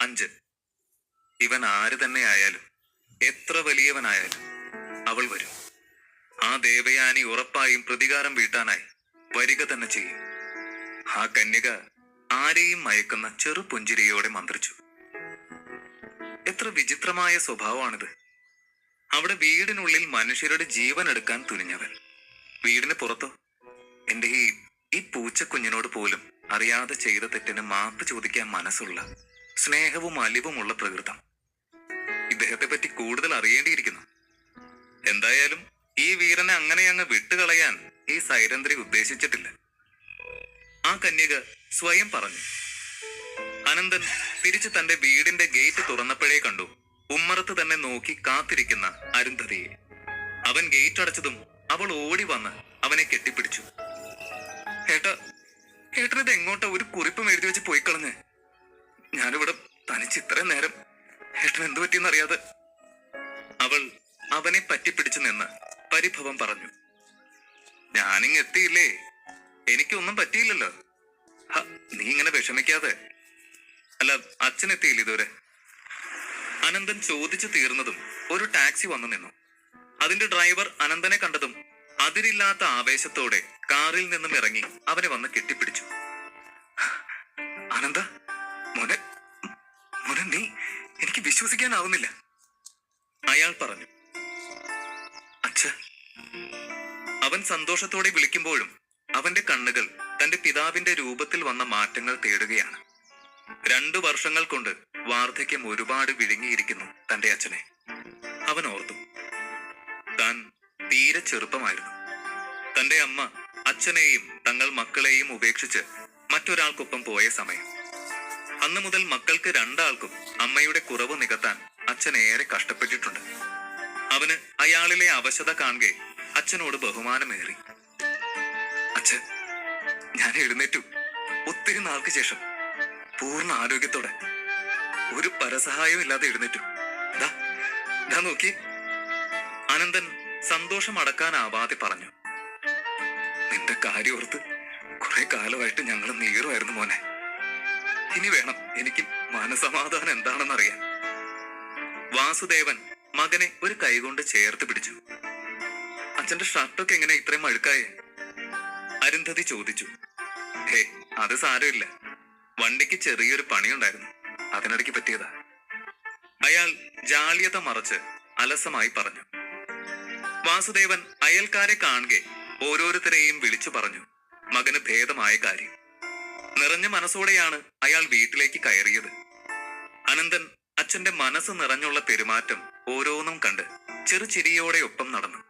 5. ഇവൻ ആര് തന്നെ ആയാലും, എത്ര വലിയവനായാലും അവൾ വരും. ആ ദേവയാനി ഉറപ്പായും പ്രതികാരം വീട്ടാനായി വരിക തന്നെ ചെയ്യും. ആ കന്യക ആരെയും മയക്കുന്ന ചെറു പുഞ്ചിരിയോടെ മന്ത്രിച്ചു. എത്ര വിചിത്രമായ സ്വഭാവമാണിത്. അവിടെ വീടിനുള്ളിൽ മനുഷ്യരുടെ ജീവൻ എടുക്കാൻ തുനിഞ്ഞവൻ, വീടിന് പുറത്തോ എന്റെ ഈ പൂച്ചക്കുഞ്ഞിനോട് പോലും അറിയാതെ ചെയ്ത തെറ്റിന് മാപ്പ് ചോദിക്കാൻ മനസ്സുള്ള, സ്നേഹവും അലിവുമുള്ള പ്രകൃതം. ഇദ്ദേഹത്തെ പറ്റി കൂടുതൽ അറിയേണ്ടിയിരിക്കുന്നു. എന്തായാലും ഈ വീരനെ അങ്ങനെ അങ്ങ് വിട്ടുകളയാൻ ഈ സൈരന്ധ്രി ഉദ്ദേശിച്ചിട്ടില്ല. ആ കന്യക സ്വയം പറഞ്ഞു. അനന്തൻ തിരിച്ചു തന്റെ വീടിന്റെ ഗേറ്റ് തുറന്നപ്പോഴേ കണ്ടു ഉമ്മറത്ത് തന്നെ നോക്കി കാത്തിരിക്കുന്ന അരുന്ധതിയെ. അവൻ ഗേറ്റ് അടച്ചതും അവൾ ഓടി വന്ന് അവനെ കെട്ടിപ്പിടിച്ചു. ഏട്ടനത് എങ്ങോട്ടാ ഒരു കുറിപ്പും എഴുതി വെച്ച് പോയി കളഞ്ഞ്? ഞാനിവിടെ തനിച്ച് ഇത്രയും നേരം, ഏട്ടൻ എന്തു പറ്റിയെന്നറിയാതെ. അവൾ അവനെ പറ്റിപ്പിടിച്ചു നിന്ന് പരിഭവം പറഞ്ഞു. ഞാനിങ് എത്തിയില്ലേ, എനിക്കൊന്നും പറ്റിയില്ലല്ലോ. നീ ഇങ്ങനെ വിഷമിക്കാതെ. അല്ല, അച്ഛൻ എത്തിയില്ല ഇതുവരെ? അനന്തൻ ചോദിച്ചു തീർന്നതും ഒരു ടാക്സി വന്നു നിന്നു. അതിന്റെ ഡ്രൈവർ അനന്തനെ കണ്ടതും അതിരില്ലാത്ത ആവേശത്തോടെ കാറിൽ നിന്നും ഇറങ്ങി അവനെ വന്ന് കെട്ടിപ്പിടിച്ചു. അനന്ത, മോനെ മോനെ, നീ, എനിക്ക് വിശ്വസിക്കാനാവുന്നില്ല, അയാൾ പറഞ്ഞു. അച്ഛ. അവൻ സന്തോഷത്തോടെ വിളിക്കുമ്പോഴും അവന്റെ കണ്ണുകൾ തന്റെ പിതാവിന്റെ രൂപത്തിൽ വന്ന മാറ്റങ്ങൾ തേടുകയാണ്. 2 വർഷങ്ങൾ കൊണ്ട് വാർദ്ധക്യം ഒരുപാട് വിഴുങ്ങിയിരിക്കുന്നു തന്റെ അച്ഛനെ. അവൻ ഓർത്തു, താൻ തീരെ ചെറുപ്പമായിരുന്നു. തന്റെ അമ്മ അച്ഛനെയും തങ്ങൾ മക്കളെയും ഉപേക്ഷിച്ച് മറ്റൊരാൾക്കൊപ്പം പോയ സമയം. അന്നു മുതൽ മക്കൾക്ക് 2 ആൾക്കും അമ്മയുടെ കുറവ് നികത്താൻ അച്ഛൻ ഏറെ കഷ്ടപ്പെട്ടിട്ടുണ്ട്. അവന് അയാളിലെ അവശത കാണുകെ അച്ഛനോട് ബഹുമാനമേറി. അച്ഛൻ, ഞാൻ എഴുന്നേറ്റു. ഒത്തിരി നാൾക്ക് ശേഷം പൂർണ്ണ ആരോഗ്യത്തോടെ, ഒരു പരസഹായവും ഇല്ലാതെ എഴുന്നേറ്റു. ദാ നോക്കി. അനന്തൻ സന്തോഷം അടക്കാനാവാതെ പറഞ്ഞു. നിന്റെ കാര്യം ഓർത്ത് കുറെ കാലമായിട്ട് ഞങ്ങൾ നീറുമായിരുന്നു മോനെ. ഇനി വേണം എനിക്ക് മനസമാധാനം എന്താണെന്നറിയാൻ. വാസുദേവൻ മകനെ ഒരു കൈകൊണ്ട് ചേർത്ത് പിടിച്ചു. അച്ഛന്റെ ഷർട്ടൊക്കെ എങ്ങനെ ഇത്രയും അഴുക്കായേ? അരുന്ധതി ചോദിച്ചു. ഹേ, അത് സാരമില്ല, വണ്ടിക്ക് ചെറിയൊരു പണിയുണ്ടായിരുന്നു, അതിനിടയ്ക്ക് പറ്റിയതാ, അയാൾ ജാള്യത മറച്ച് അലസമായി പറഞ്ഞു. വാസുദേവൻ അയൽക്കാരെ കാണുകെ ഓരോരുത്തരെയും വിളിച്ചു പറഞ്ഞു മകന് ഭേദമായ കാര്യം. നിറഞ്ഞ മനസ്സോടെയാണ് അയാൾ വീട്ടിലേക്ക് കയറിയത്. അനന്തൻ അച്ഛന്റെ മനസ്സ് നിറഞ്ഞുള്ള പെരുമാറ്റം ഓരോന്നും കണ്ട് ചെറുചിരിയോടെ ഒപ്പം നടന്നു.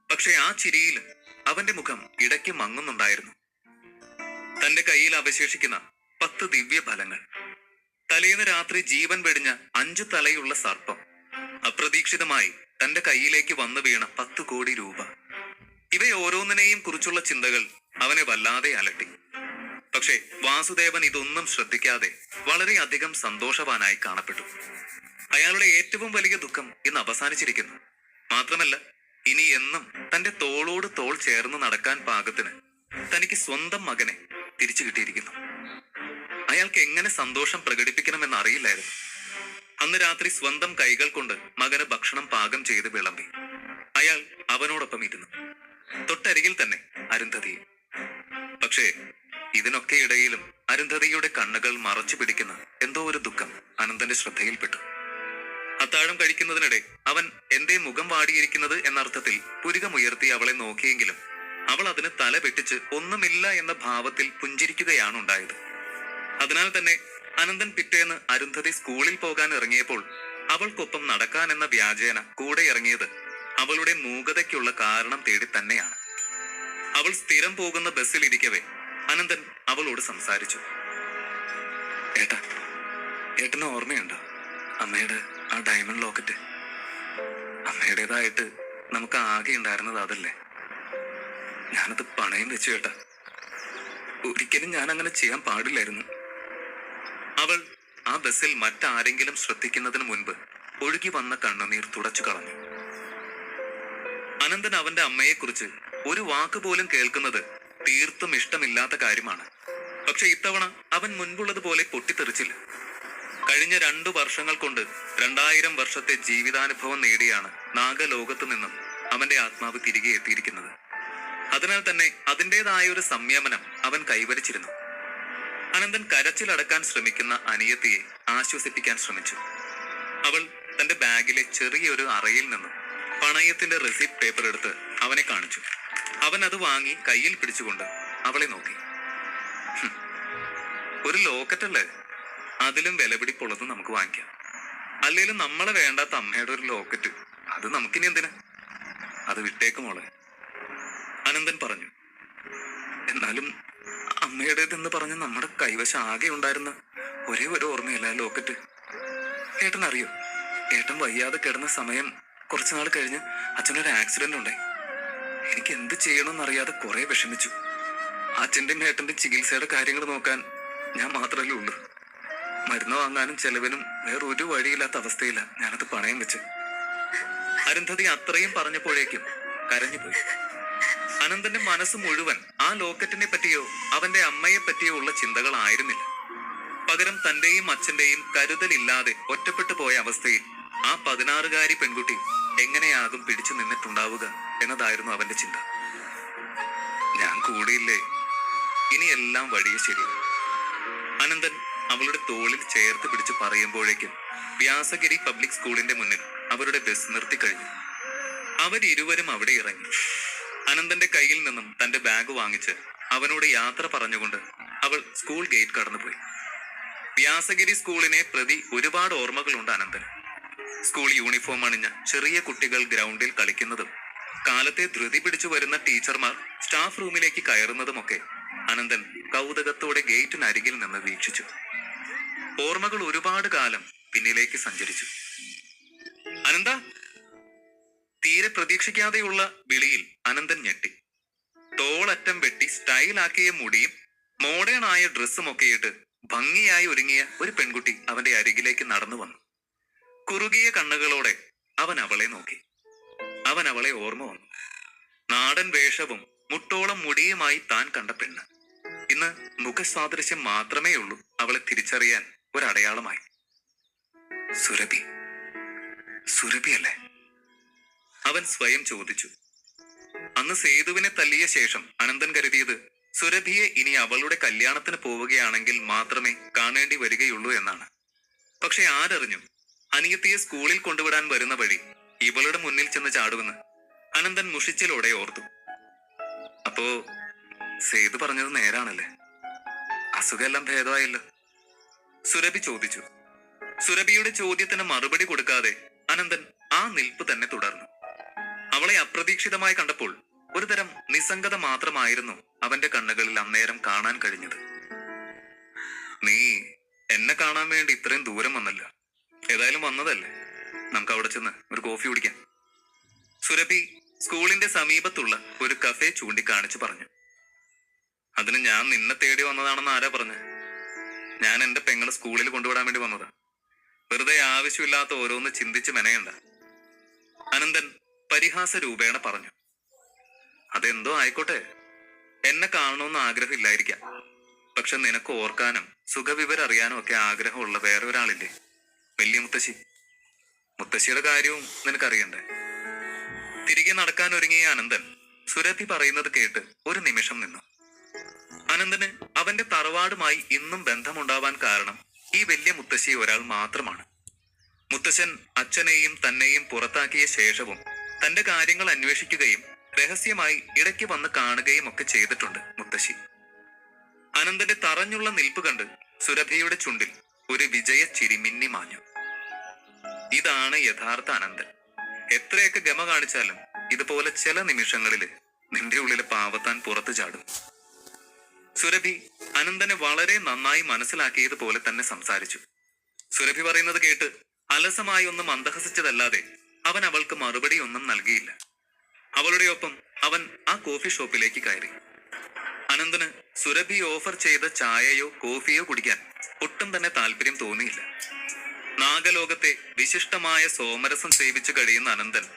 പക്ഷെ ആ ചിരിയിൽ അവന്റെ മുഖം ഇടയ്ക്ക് മങ്ങുന്നുണ്ടായിരുന്നു. തന്റെ കയ്യിൽ അവശേഷിക്കുന്ന 10 ദിവ്യഫലങ്ങൾ, തലേന്ന് രാത്രി ജീവൻ വെടിഞ്ഞ 5 തലയുള്ള സർപ്പം, അപ്രതീക്ഷിതമായി തന്റെ കയ്യിലേക്ക് വന്നു വീണ 10 കോടി രൂപ, ഇവയോരോന്നിനെയും കുറിച്ചുള്ള ചിന്തകൾ അവനെ വല്ലാതെ അലട്ടി. പക്ഷേ വാസുദേവൻ ഇതൊന്നും ശ്രദ്ധിക്കാതെ വളരെയധികം സന്തോഷവാനായി കാണപ്പെട്ടു. അയാളുടെ ഏറ്റവും വലിയ ദുഃഖം ഇന്ന് അവസാനിച്ചിരിക്കുന്നു. മാത്രമല്ല, ഇനി എന്നും തന്റെ തോളോട് തോൾ ചേർന്ന് നടക്കാൻ പാകത്തിന് തനിക്ക് സ്വന്തം മകനെ തിരിച്ചു കിട്ടിയിരിക്കുന്നു. അയാൾക്ക് എങ്ങനെ സന്തോഷം പ്രകടിപ്പിക്കണമെന്ന് അറിയില്ലായിരുന്നു. അന്ന് രാത്രി സ്വന്തം കൈകൾ കൊണ്ട് മകന് ഭക്ഷണം പാകം ചെയ്ത് വിളമ്പി. അയാൾ അവനോടൊപ്പം ഇരുന്നു. തൊട്ടരികിൽ തന്നെ അരുന്ധതി. പക്ഷേ ഇതിനൊക്കെ ഇടയിലും അരുന്ധതിയുടെ കണ്ണുകൾ മറച്ചു പിടിക്കുന്ന എന്തോ ഒരു ദുഃഖം അനന്തന്റെ ശ്രദ്ധയിൽപ്പെട്ടു. അത്താഴം കഴിക്കുന്നതിനിടെ അവൻ എന്തേ മുഖം വാടിയിരിക്കുന്നത് എന്നർത്ഥത്തിൽ പുരികമുയർത്തി അവളെ നോക്കിയെങ്കിലും അവൾ അതിന് തല വെട്ടിച്ച് ഒന്നുമില്ല എന്ന ഭാവത്തിൽ പുഞ്ചിരിക്കുകയാണ് ഉണ്ടായത്. അതിനാൽ തന്നെ അനന്തൻ പിറ്റേന്ന് അരുന്ധതി സ്കൂളിൽ പോകാൻ ഇറങ്ങിയപ്പോൾ അവൾക്കൊപ്പം നടക്കാൻ എന്ന വ്യാജേന കൂടെ ഇറങ്ങിയത് അവളുടെ മൂകതയ്ക്കുള്ള കാരണം തേടി തന്നെയാണ്. അവൾ സ്ഥിരം പോകുന്ന ബസ്സിൽ ഇരിക്കവേ അനന്തൻ അവളോട് സംസാരിച്ചു. ഏട്ടന് ഓർമ്മയുണ്ടോ അമ്മയുടെ ആ ഡയമണ്ട് ലോക്കറ്റ്? അമ്മയുടേതായിട്ട് നമുക്ക് ആകെ ഉണ്ടായിരുന്നത് അതല്ലേ. ഞാനത് പണയം വെച്ചു കേട്ടാ. ഒരിക്കലും ഞാൻ അങ്ങനെ ചെയ്യാൻ പാടില്ലായിരുന്നു. അവൾ ആ ബസ്സിൽ മറ്റാരെങ്കിലും ശ്രദ്ധിക്കുന്നതിന് മുൻപ് ഒഴുകി വന്ന കണ്ണുനീർ തുടച്ചു കളഞ്ഞു. അനന്തൻ അവന്റെ അമ്മയെക്കുറിച്ച് ഒരു വാക്ക് പോലും കേൾക്കുന്നത് തീർത്തും ഇഷ്ടമില്ലാത്ത കാര്യമാണ്. പക്ഷെ ഇത്തവണ അവൻ മുൻപുള്ളതുപോലെ പൊട്ടിത്തെറിച്ചില്ല. കഴിഞ്ഞ 2 വർഷങ്ങൾ കൊണ്ട് 2000 വർഷത്തെ ജീവിതാനുഭവം നേടിയാണ് നാഗലോകത്തു നിന്നും അവന്റെ ആത്മാവ് തിരികെ എത്തിയിരിക്കുന്നത്. അതിനാൽ തന്നെ അതിൻ്റെതായ ഒരു സംയമനം അവൻ കൈവരിച്ചിരുന്നു. അനന്തൻ കരച്ചിലടക്കാൻ ശ്രമിക്കുന്ന അനിയത്തിയെ ആശ്വസിപ്പിക്കാൻ ശ്രമിച്ചു. അവൾ തന്റെ ബാഗിലെ ചെറിയൊരു അറയിൽ നിന്നും പണയത്തിന്റെ റെസിപ്റ്റ് പേപ്പർ എടുത്ത് അവനെ കാണിച്ചു. അവൻ അത് വാങ്ങി കയ്യിൽ പിടിച്ചുകൊണ്ട് അവളെ നോക്കി. ഒരു ലോക്കറ്റല്ലേ, അതിലും വിലപിടിപ്പുള്ളത് നമുക്ക് വാങ്ങിക്കാം. അല്ലേലും നമ്മളെ വേണ്ടാത്ത അമ്മയുടെ ഒരു ലോക്കറ്റ്, അത് നമുക്കിനി എന്തിനാ? അത് വിട്ടേക്ക് മോളെ, അനന്തൻ പറഞ്ഞു. എന്നാലും അമ്മയുടേതെന്ന് പറഞ്ഞ് നമ്മുടെ കൈവശം ആകെ ഉണ്ടായിരുന്ന ഒരേ ഒരു ഓർമ്മയല്ല ലോക്കറ്റ്. ഏട്ടൻ അറിയോ, ഏട്ടൻ വയ്യാതെ കിടന്ന സമയം കുറച്ചുനാൾ കഴിഞ്ഞ് അച്ഛനൊരു ആക്സിഡന്റ് ഉണ്ടായി. എനിക്ക് എന്ത് ചെയ്യണമെന്നറിയാതെ കുറെ വിഷമിച്ചു. അച്ഛൻ്റെയും ഏട്ടൻ്റെ ചികിത്സയുടെ കാര്യങ്ങൾ നോക്കാൻ ഞാൻ മാത്രമല്ലേ ഉള്ളൂ. മരുന്ന് വാങ്ങാനും ചെലവിനും വേറൊരു വഴിയില്ലാത്ത അവസ്ഥയില്ല ഞാനത് പണയം വെച്ച്. അരുന്ധതി അത്രയും പറഞ്ഞപ്പോഴേക്കും കരഞ്ഞുപോയി. അനന്തന്റെ മനസ്സ് മുഴുവൻ ആ ലോക്കറ്റിനെ പറ്റിയോ അവന്റെ അമ്മയെ പറ്റിയോ ഉള്ള ചിന്തകളായിരുന്നില്ല. പകരം തന്റെയും അച്ഛന്റെയും കരുതലില്ലാതെ ഒറ്റപ്പെട്ടു പോയ അവസ്ഥയിൽ ആ 16-കാരി പെൺകുട്ടി എങ്ങനെയാകും പിടിച്ചു നിന്നിട്ടുണ്ടാവുക എന്നതായിരുന്നു അവന്റെ ചിന്ത. ഞാൻ കൂടിയില്ലേ, ഇനി എല്ലാം വഴിയെ ശരി. അനന്തൻ അവളുടെ തോളിൽ ചേർത്ത് പിടിച്ച് പറയുമ്പോഴേക്കും വ്യാസഗിരി പബ്ലിക് സ്കൂളിന്റെ മുന്നിൽ അവരുടെ ബസ് നിർത്തിക്കഴിഞ്ഞു. അവരിരുവരും അവിടെ ഇറങ്ങി. അനന്തന്റെ കയ്യിൽ നിന്നും തന്റെ ബാഗ് വാങ്ങിച്ച് അവനോട് യാത്ര പറഞ്ഞുകൊണ്ട് അവൾ സ്കൂൾ ഗേറ്റ് കടന്നുപോയി. വ്യാസഗിരി സ്കൂളിനെ പ്രതി ഒരുപാട് ഓർമ്മകളുണ്ട് അനന്തന്. സ്കൂൾ യൂണിഫോം അണിഞ്ഞ ചെറിയ കുട്ടികൾ ഗ്രൗണ്ടിൽ കളിക്കുന്നതും കാലത്തെ ധൃതി പിടിച്ചു വരുന്ന ടീച്ചർമാർ സ്റ്റാഫ് റൂമിലേക്ക് കയറുന്നതുമൊക്കെ അനന്തൻ കൗതുകത്തോടെ ഗേറ്റിനരികിൽ നിന്ന് വീക്ഷിച്ചു. ഓർമ്മകൾ ഒരുപാട് കാലം പിന്നിലേക്ക് സഞ്ചരിച്ചു. അനന്ത! തീരെ പ്രതീക്ഷിക്കാതെയുള്ള വിളിയിൽ അനന്തൻ ഞെട്ടി. തോളറ്റം വെട്ടി സ്റ്റൈലാക്കിയ മുടിയും മോഡേൺ ആയ ഡ്രസ്സുമൊക്കെ ഇട്ട് ഭംഗിയായി ഒരുങ്ങിയ ഒരു പെൺകുട്ടി അവന്റെ അരികിലേക്ക് നടന്നു വന്നു. കുറുകിയ കണ്ണുകളോടെ അവൻ അവളെ നോക്കി. അവൻ അവളെ ഓർമ്മ വന്നു. നാടൻ വേഷവും മുട്ടോളം മുടിയുമായി താൻ കണ്ട പെണ്ണ് ഇന്ന് മുഖസാദൃശ്യം മാത്രമേ ഉള്ളൂ അവളെ തിരിച്ചറിയാൻ ഒരടയാളമായി. സുരഭി, സുരഭി അല്ലേ? അവൻ സ്വയം ചോദിച്ചു. അന്ന് സേതുവിനെ തല്ലിയ ശേഷം അനന്തൻ കരുതിയത് സുരഭിയെ ഇനി അവളുടെ കല്യാണത്തിന് പോവുകയാണെങ്കിൽ മാത്രമേ കാണേണ്ടി വരികയുള്ളൂ എന്നാണ്. പക്ഷെ ആരറിഞ്ഞു, അനിയത്തിയെ സ്കൂളിൽ കൊണ്ടുവിടാൻ വരുന്ന വഴി ഇവളുടെ മുന്നിൽ ചെന്ന് ചാടുമെന്ന് അനന്തൻ മുഷിച്ചിലോടെ ഓർത്തു. അപ്പോ സേതു പറഞ്ഞത് നേരാണല്ലേ? അസുഖമെല്ലാം ഭേദമായല്ലോ? സുരഭി ചോദിച്ചു. സുരഭിയുടെ ചോദ്യത്തിന് മറുപടി കൊടുക്കാതെ അനന്തൻ ആ നിൽപ്പ് തന്നെ തുടർന്നു. അവളെ അപ്രതീക്ഷിതമായി കണ്ടപ്പോൾ ഒരുതരം നിസ്സംഗത മാത്രമായിരുന്നു അവന്റെ കണ്ണുകളിൽ അന്നേരം കാണാൻ കഴിഞ്ഞത്. നീ എന്നെ കാണാൻ വേണ്ടി ഇത്രയും ദൂരം വന്നല്ല, ഏതായാലും വന്നതല്ലേ, നമുക്ക് അവിടെ ചെന്ന് ഒരു കോഫി കുടിക്കാം. സുരഭി സ്കൂളിന്റെ സമീപത്തുള്ള ഒരു കഫേ ചൂണ്ടിക്കാണിച്ചു പറഞ്ഞു. അതിന് ഞാൻ നിന്നെ തേടി വന്നതാണെന്ന് ആരാ പറഞ്ഞ്? ഞാൻ എന്റെ പെങ്ങളെ സ്കൂളിൽ കൊണ്ടുവിടാൻ വേണ്ടി വന്നതാ. വെറുതെ ആവശ്യമില്ലാത്ത ഓരോന്ന് ചിന്തിച്ച് മെനയണ്ട. അനന്തൻ പരിഹാസ രൂപേണ പറഞ്ഞു. അതെന്തോ ആയിക്കോട്ടെ, എന്നെ കാണണമെന്ന് ആഗ്രഹമില്ലായിരിക്കാം. പക്ഷെ നിനക്ക് ഓർക്കാനും സുഖവിവരം അറിയാനും ഒക്കെ ആഗ്രഹമുള്ള വേറെ ഒരാളില്ലേ, വലിയ മുത്തശ്ശി. മുത്തശ്ശിയുടെ കാര്യവും നിനക്കറിയണ്ടേ? തിരികെ നടക്കാൻ ഒരുങ്ങിയ അനന്തൻ സുരഭി പറയുന്നത് കേട്ട് ഒരു നിമിഷം നിന്നു. അനന്തന് അവന്റെ തറവാടുമായി ഇന്നും ബന്ധമുണ്ടാവാൻ കാരണം ഈ വലിയ മുത്തശ്ശി ഒരാൾ മാത്രമാണ്. മുത്തശ്ശൻ അച്ഛനെയും തന്നെയും പുറത്താക്കിയ ശേഷവും തന്റെ കാര്യങ്ങൾ അന്വേഷിക്കുകയും രഹസ്യമായി ഇടയ്ക്ക് വന്ന് കാണുകയും ഒക്കെ ചെയ്തിട്ടുണ്ട് മുത്തശ്ശി. അനന്തന്റെ തറഞ്ഞുള്ള നിൽപ്പ് കണ്ട് സുരഭിയുടെ ചുണ്ടിൽ ഒരു വിജയ ചിരി മിന്നി മാഞ്ഞു. ഇതാണ് യഥാർത്ഥ അനന്തൻ. എത്രയൊക്കെ ഗമ കാണിച്ചാലും ഇതുപോലെ ചില നിമിഷങ്ങളില് നിന്റെ ഉള്ളിലെ പാവത്താൻ പുറത്തു ചാടും. സുരഭി അനന്തനെ വളരെ നന്നായി മനസ്സിലാക്കിയതുപോലെ തന്നെ സംസാരിച്ചു. സുരഭി പറയുന്നത് കേട്ട് അലസമായി ഒന്നും മന്ദഹസിച്ചതല്ലാതെ അവൻ അവൾക്ക് മറുപടി ഒന്നും നൽകിയില്ല. അവളുടെ ഒപ്പം അവൻ ആ കോഫി ഷോപ്പിലേക്ക് കയറി. അനന്തന് സുരഭി ഓഫർ ചെയ്ത ചായയോ കോഫിയോ കുടിക്കാൻ ഒട്ടും തന്നെ താല്പര്യം തോന്നിയില്ല. നാഗലോകത്തെ വിശിഷ്ടമായ സോമരസം സേവിച്ചു കഴിയുന്ന അനന്തൻ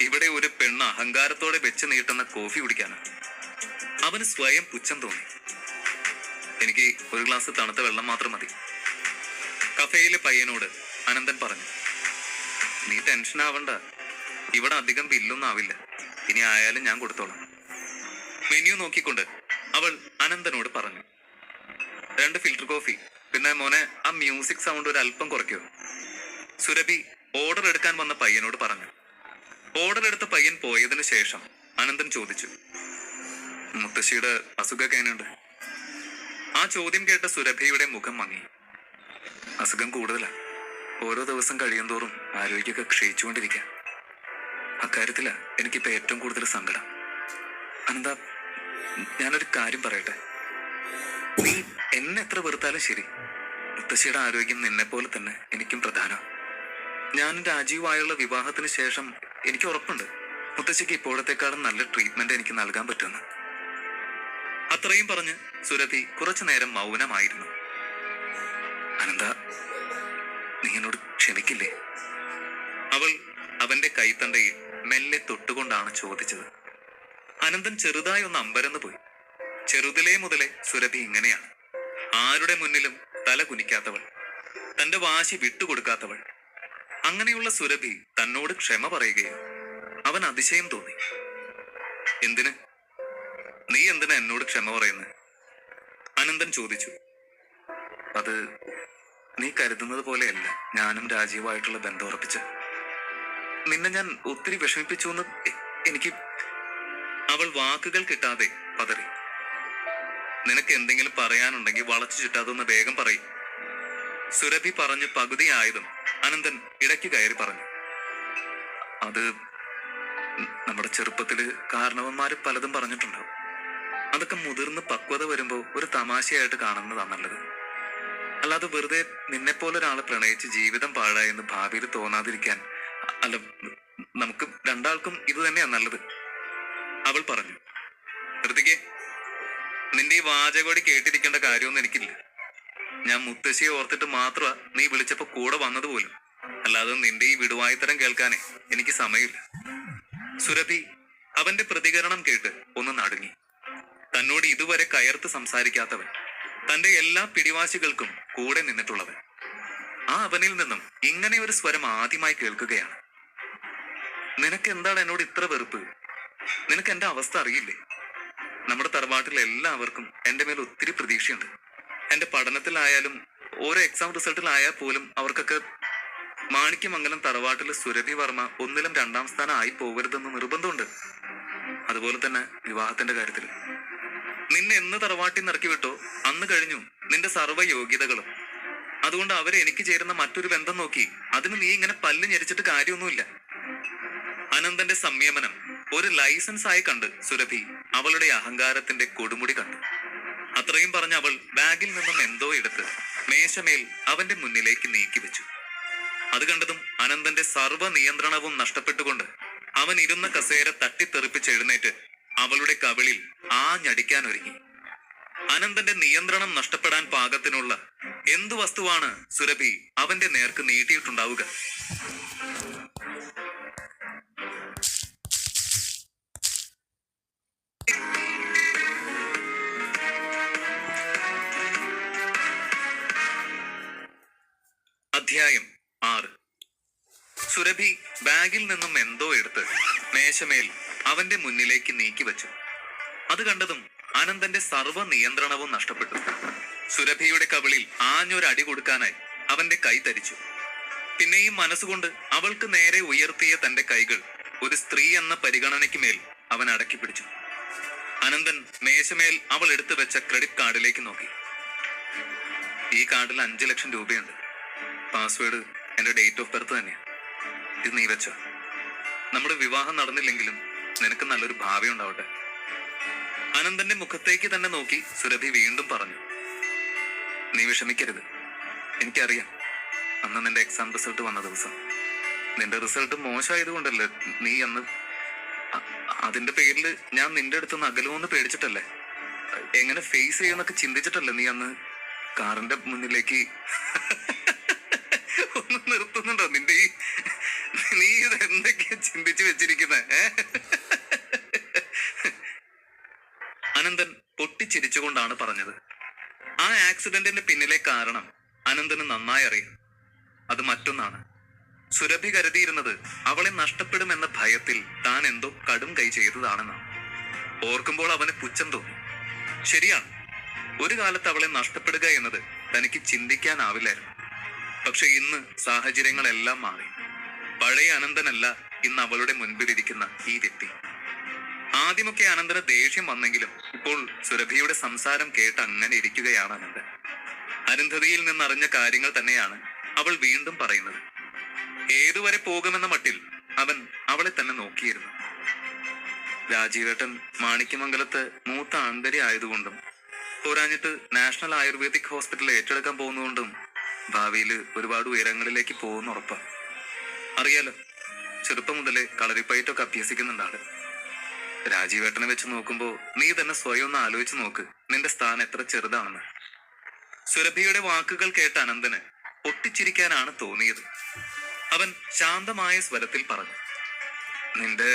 ഇവിടെ ഒരു പെണ്ണ് അഹങ്കാരത്തോടെ വെച്ച് നീട്ടുന്ന കോഫി കുടിക്കാനാണ്. അവന് സ്വയം പുച്ഛം തോന്നി. എനിക്ക് ഒരു ഗ്ലാസ് തണുത്ത വെള്ളം മാത്രം മതി. കഫേയിലെ പയ്യനോട് അനന്തൻ പറഞ്ഞു, നീ ടെൻഷൻ ആവണ്ട, ഇവിടെ അധികം ബില്ലൊന്നും ആവില്ല, ഇനി ആയാലും ഞാൻ കൊടുത്തോളാം. മെനു നോക്കിക്കൊണ്ട് അവൾ അനന്തനോട് പറഞ്ഞു, 2 ഫിൽറ്റർ കോഫി, പിന്നെ മോനെ ആ മ്യൂസിക് സൗണ്ട് ഒരു അല്പം കുറയ്ക്കോ. സുരഭി ഓർഡർ എടുക്കാൻ വന്ന പയ്യനോട് പറഞ്ഞു. ഓർഡർ എടുത്ത പയ്യൻ പോയതിനു ശേഷം അനന്തൻ ചോദിച്ചു, മുത്തശ്ശിയുടെ അസുഖമൊക്കെ എങ്ങനെയുണ്ട്? ആ ചോദ്യം കേട്ട സുരഭിയുടെ മുഖം മങ്ങി. അസുഖം കൂടുതലാ, ഓരോ ദിവസം കഴിയുന്തോറും ആരോഗ്യമൊക്കെ ക്ഷയിച്ചുകൊണ്ടിരിക്കുക. അക്കാര്യത്തിലാ എനിക്കിപ്പോ ഏറ്റവും കൂടുതൽ സങ്കടം. അനന്ത, ഞാനൊരു കാര്യം പറയട്ടെ, നീ എന്നെ എത്ര വെറുത്താലും ശരി, മുത്തശ്ശിയുടെ ആരോഗ്യം നിന്നെ പോലെ തന്നെ എനിക്കും പ്രധാനം. ഞാനും രാജീവുമായുള്ള വിവാഹത്തിന് ശേഷം എനിക്ക് ഉറപ്പുണ്ട് മുത്തശ്ശിക്ക് ഇപ്പോഴത്തെക്കാളും നല്ല ട്രീറ്റ്മെന്റ് എനിക്ക് നൽകാൻ പറ്റുമെന്ന്. അത്രയും പറഞ്ഞ് സുരഭി കുറച്ചു നേരം മൗനമായിരുന്നു. അനന്ത, നീ എന്നോട് ക്ഷമിക്കില്ലേ? അവൾ അവന്റെ കൈത്തണ്ടയിൽ മെല്ലെ തൊട്ടുകൊണ്ടാണ് ചോദിച്ചത്. അനന്തൻ ചെറുതായി ഒന്ന് അമ്പരന്ന് പോയി. ചെറുതിലേ മുതലേ സുരഭി ഇങ്ങനെയാണ്, ആരുടെ മുന്നിലും തല കുനിക്കാത്തവൾ, തന്റെ വാശി വിട്ടുകൊടുക്കാത്തവൾ. അങ്ങനെയുള്ള സുരഭി തന്നോട് ക്ഷമ പറയുകയോ? അവൻ അതിശയം തോന്നി. എന്തിന്? നീ എന്തിനാ എന്നോട് ക്ഷമ പറയുന്നത്? അനന്തൻ ചോദിച്ചു. അത് നീ കരുതുന്നത് പോലെയല്ല ഞാനും രാജീവുമായിട്ടുള്ള ബന്ധം ഉറപ്പിച്ച്. നിന്നെ ഞാൻ ഒത്തിരി വിഷമിപ്പിച്ചു എന്ന് എനിക്ക്. അവൾ വാക്കുകൾ കിട്ടാതെ പതറി. നിനക്ക് എന്തെങ്കിലും പറയാനുണ്ടെങ്കിൽ വളച്ചു ചുറ്റാതൊന്ന് വേഗം പറയും. സുരഭി പറഞ്ഞ് പകുതിയായതും അനന്തൻ ഇടയ്ക്ക് കയറി പറഞ്ഞു, അത് നമ്മുടെ ചെറുപ്പത്തില് കാരണവന്മാര് പലതും പറഞ്ഞിട്ടുണ്ടാവും. അതൊക്കെ മുതിർന്ന് പക്വത വരുമ്പോ ഒരു തമാശയായിട്ട് കാണുന്നതാ നല്ലത്. അല്ലാതെ വെറുതെ നിന്നെപ്പോലെ ഒരാളെ പ്രണയിച്ച് ജീവിതം പാഴായെന്ന് ഭാവിയിൽ തോന്നാതിരിക്കാൻ. അല്ല, നമുക്ക് രണ്ടാൾക്കും ഇത് തന്നെയാ നല്ലത്. അവൾ പറഞ്ഞു. ഋതികേ, നിന്റെ ഈ വാചകോടി കേട്ടിരിക്കേണ്ട കാര്യമൊന്നും എനിക്കില്ല. ഞാൻ മുത്തശ്ശിയെ ഓർത്തിട്ട് മാത്രമാ നീ വിളിച്ചപ്പോ കൂടെ വന്നത് പോലും. അല്ലാതെ നിന്റെ ഈ വിടുവായുത്തരം കേൾക്കാനേ എനിക്ക് സമയമില്ല. സുരഭി അവന്റെ പ്രതികരണം കേട്ട് ഒന്ന് നടുങ്ങി. തന്നോട് ഇതുവരെ കയർത്ത് സംസാരിക്കാത്തവൻ, തന്റെ എല്ലാ പിടിവാശികൾക്കും കൂടെ നിന്നിട്ടുള്ളവൻ, ആ അവനിൽ നിന്നും ഇങ്ങനെ ഒരു സ്വരം ആദ്യമായി കേൾക്കുകയാണ്. നിനക്ക് എന്താണ് എന്നോട് ഇത്ര വെറുപ്പ്? നിനക്ക് എന്റെ അവസ്ഥ അറിയില്ലേ? നമ്മുടെ തറവാട്ടിൽ എല്ലാവർക്കും എന്റെ മേൽ ഒത്തിരി പ്രതീക്ഷയുണ്ട്. എന്റെ പഠനത്തിലായാലും ഓരോ എക്സാം റിസൾട്ടിലായാൽ പോലും അവർക്കൊക്കെ മാണിക്യമംഗലം തറവാട്ടിൽ സുരഭി വർമ്മ 1ലും 2ാം സ്ഥാനം ആയി പോകരുതെന്ന് നിർബന്ധമുണ്ട്. അതുപോലെ തന്നെ വിവാഹത്തിന്റെ കാര്യത്തിൽ നിന്നെ എന്ന് തറവാട്ടിൽ നിറക്കി വിട്ടോ അന്ന് കഴിഞ്ഞു നിന്റെ സർവ്വ യോഗ്യതകളും. അതുകൊണ്ട് അവരെ എനിക്ക് ചേരുന്ന മറ്റൊരു ബന്ധം നോക്കി അതിന് നീ ഇങ്ങനെ പല്ല് ഞെരിച്ചിട്ട് കാര്യമൊന്നുമില്ല. അനന്തന്റെ സംയമനം ഒരു ലൈസൻസ് ആയി കണ്ട് സുരഭി അവളുടെ അഹങ്കാരത്തിന്റെ കൊടുമുടി കണ്ടു. അത്രയും പറഞ്ഞ് അവൾ ബാഗിൽ നിന്നും എന്തോ എടുത്ത് മേശമേൽ അവന്റെ മുന്നിലേക്ക് നീക്കി വെച്ചു. അത് കണ്ടതും അനന്തന്റെ സർവ്വ നിയന്ത്രണവും നഷ്ടപ്പെട്ടുകൊണ്ട് അവൻ ഇരുന്ന കസേര തട്ടിത്തെറിപ്പിച്ച് എഴുന്നേറ്റ് അവളുടെ കവിളിൽ ആഞ്ഞടിക്കാൻ ഒരുങ്ങി. അനന്തന്റെ നിയന്ത്രണം നഷ്ടപ്പെടാൻ പാകത്തിനുള്ള എന്തു വസ്തുവാണ് സുരഭി അവന്റെ നേർക്ക് നീട്ടിയിട്ടുണ്ടാവുക? അധ്യായം 6. സുരഭി ബാഗിൽ നിന്നും എന്തോ എടുത്ത് മേശമേൽ അവന്റെ മുന്നിലേക്ക് നീക്കി വെച്ചു. അത് കണ്ടതും അനന്തന്റെ സർവ്വ നിയന്ത്രണവും നഷ്ടപ്പെട്ടു. സുരഭിയുടെ കവിളിൽ ആഞ്ഞൊരടി കൊടുക്കാനായി അവന്റെ കൈ തരിച്ചു. പിന്നെയും മനസ്സുകൊണ്ട് അവൾക്ക് നേരെ ഉയർത്തിയ തന്റെ കൈകൾ ഒരു സ്ത്രീ എന്ന പരിഗണനയ്ക്ക് മേൽ അവൻ അടക്കി പിടിച്ചു. അനന്തൻ മേശമേൽ അവൾ എടുത്തു വെച്ച ക്രെഡിറ്റ് കാർഡിലേക്ക് നോക്കി. ഈ കാർഡിൽ 5 ലക്ഷം രൂപയുണ്ട്. പാസ്വേഡ് എന്റെ ഡേറ്റ് ഓഫ് ബർത്ത് തന്നെയാ. ഇത് നീ വെച്ചോ. നമ്മുടെ വിവാഹം നടന്നില്ലെങ്കിലും നിനക്ക് നല്ലൊരു ഭാവി ഉണ്ടാവട്ടെ. അനന്തന്റെ മുഖത്തേക്ക് തന്നെ നോക്കി സുരഭി വീണ്ടും പറഞ്ഞു. നീ വിഷമിക്കരുത്. എനിക്കറിയാം, അന്ന് നിന്റെ എക്സാം റിസൾട്ട് വന്ന ദിവസം നിന്റെ റിസൾട്ട് മോശമായതുകൊണ്ടല്ലേ നീ അന്ന്. അതിന്റെ പേരിൽ ഞാൻ നിന്റെ അടുത്ത് അകലുമെന്ന് പേടിച്ചിട്ടല്ലേ, എങ്ങനെ ഫേസ് ചെയ്യുമെന്നൊക്കെ ചിന്തിച്ചിട്ടല്ലേ നീ അന്ന് കാറിന്റെ മുന്നിലേക്ക്. ഒന്ന് നിർത്തുന്നുണ്ടോ നിന്റെ ഈ, നീ ഇത് എന്തൊക്കെയാ ചിന്തിച്ചു വെച്ചിരിക്കുന്നത്? അനന്തൻ പൊട്ടിച്ചിരിച്ചുകൊണ്ടാണ് പറഞ്ഞത്. ആ ആക്സിഡന്റിന്റെ പിന്നിലെ കാരണം അനന്തൻ അനന്തന് നന്നായി അറിയാം. അത് മറ്റൊന്നാണ്. സുരഭി കരുതിയിരുന്നത് അവളെ നഷ്ടപ്പെടുമെന്ന ഭയത്തിൽ താൻ എന്തോ കടും കൈ ചെയ്തതാണെന്നാണ്. ഓർക്കുമ്പോൾ അവന് പുച്ഛം തോന്നി. ശരിയാണ്, ഒരു കാലത്ത് അവളെ നഷ്ടപ്പെടുക എന്നത് തനിക്ക് ചിന്തിക്കാനാവില്ലായിരുന്നു. പക്ഷെ ഇന്ന് സാഹചര്യങ്ങളെല്ലാം മാറി. പഴയ അനന്തനല്ല ഇന്ന് അവളുടെ മുൻപിലിരിക്കുന്ന ഈ വ്യക്തി. ആദ്യമൊക്കെ അനന്തന് ദേഷ്യം വന്നെങ്കിലും ഇപ്പോൾ സുരഭിയുടെ സംസാരം കേട്ട് അങ്ങനെ ഇരിക്കുകയാണ് അനന്തൻ. അരുന്ധതിയിൽ നിന്നറിഞ്ഞ കാര്യങ്ങൾ തന്നെയാണ് അവൾ വീണ്ടും പറയുന്നത്. ഏതുവരെ പോകുമെന്ന മട്ടിൽ അവൻ അവളെ തന്നെ നോക്കിയിരുന്നു. രാജീവേട്ടൻ മാണിക്യമംഗലത്ത് മൂത്ത ആന്തരി ആയതുകൊണ്ടും പോരാഞ്ഞിട്ട് നാഷണൽ ആയുർവേദിക് ഹോസ്പിറ്റൽ ഏറ്റെടുക്കാൻ പോകുന്നതുകൊണ്ടും ഭാവിയിൽ ഒരുപാട് ഉയരങ്ങളിലേക്ക് പോകുന്ന ഉറപ്പാ. അറിയാലോ, ചെറുപ്പം മുതലേ കളരിപ്പയറ്റൊക്കെ അഭ്യസിക്കുന്നുണ്ടാണ്. രാജീവേട്ടനെ വെച്ച് നോക്കുമ്പോ നീ തന്നെ സ്വയം ഒന്ന് ആലോചിച്ച് നോക്ക്, നിന്റെ സ്ഥാനം എത്ര ചെറുതാണെന്ന്. സുരഭിയുടെ വാക്കുകൾ കേട്ട അനന്തന് പൊട്ടിച്ചിരിക്കാനാണ് തോന്നിയത്. അവൻ ശാന്തമായ സ്വരത്തിൽ പറഞ്ഞു, നിന്റെ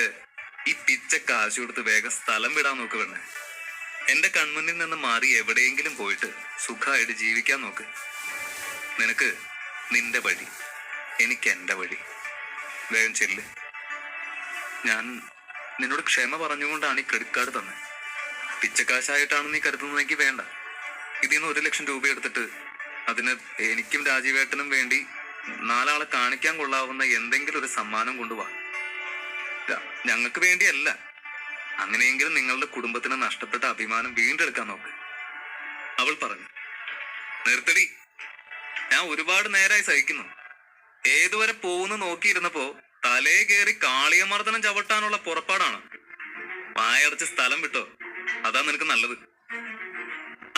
ഈ പിച്ച കാശ് കൊടുത്ത് വേഗം സ്ഥലം വിടാൻ നോക്ക് പെണ്ണെ. എന്റെ കൺമുന്നിൽ നിന്ന് മാറി എവിടെയെങ്കിലും പോയിട്ട് സുഖമായിട്ട് ജീവിക്കാൻ നോക്ക്. നിനക്ക് നിന്റെ വഴി, എനിക്ക് എന്റെ വഴി. വേഗം ചെല്ല്. ഞാൻ നിന്നോട് ക്ഷമ പറഞ്ഞുകൊണ്ടാണ് ഈ ക്രെഡിറ്റ് കാർഡ് തന്നെ. പിച്ചക്കാശായിട്ടാണ് നീ കരുതുന്നതെങ്കിൽ വേണ്ട. ഇതിൽ നിന്ന് 1 ലക്ഷം രൂപ എടുത്തിട്ട് അതിന് എനിക്കും രാജീവേട്ടനും വേണ്ടി 4 ആളെ കാണിക്കാൻ കൊള്ളാവുന്ന എന്തെങ്കിലും ഒരു സമ്മാനം കൊണ്ടുപോവാ. ഞങ്ങൾക്ക് വേണ്ടിയല്ല, അങ്ങനെയെങ്കിലും നിങ്ങളുടെ കുടുംബത്തിന് നഷ്ടപ്പെട്ട അഭിമാനം വീണ്ടെടുക്കാൻ നോക്ക്. അവൾ പറഞ്ഞു. നിർത്തടി, ഞാൻ ഒരുപാട് നേരമായി സഹിക്കുന്നു. ഏതുവരെ പോകുന്നു നോക്കിയിരുന്നപ്പോ തലേ കയറി കാളിയമർദ്ദനം ചവിട്ടാനുള്ള പുറപ്പാടാണ്. വായടച്ച് സ്ഥലം വിട്ടോ, അതാ നിനക്ക് നല്ലത്.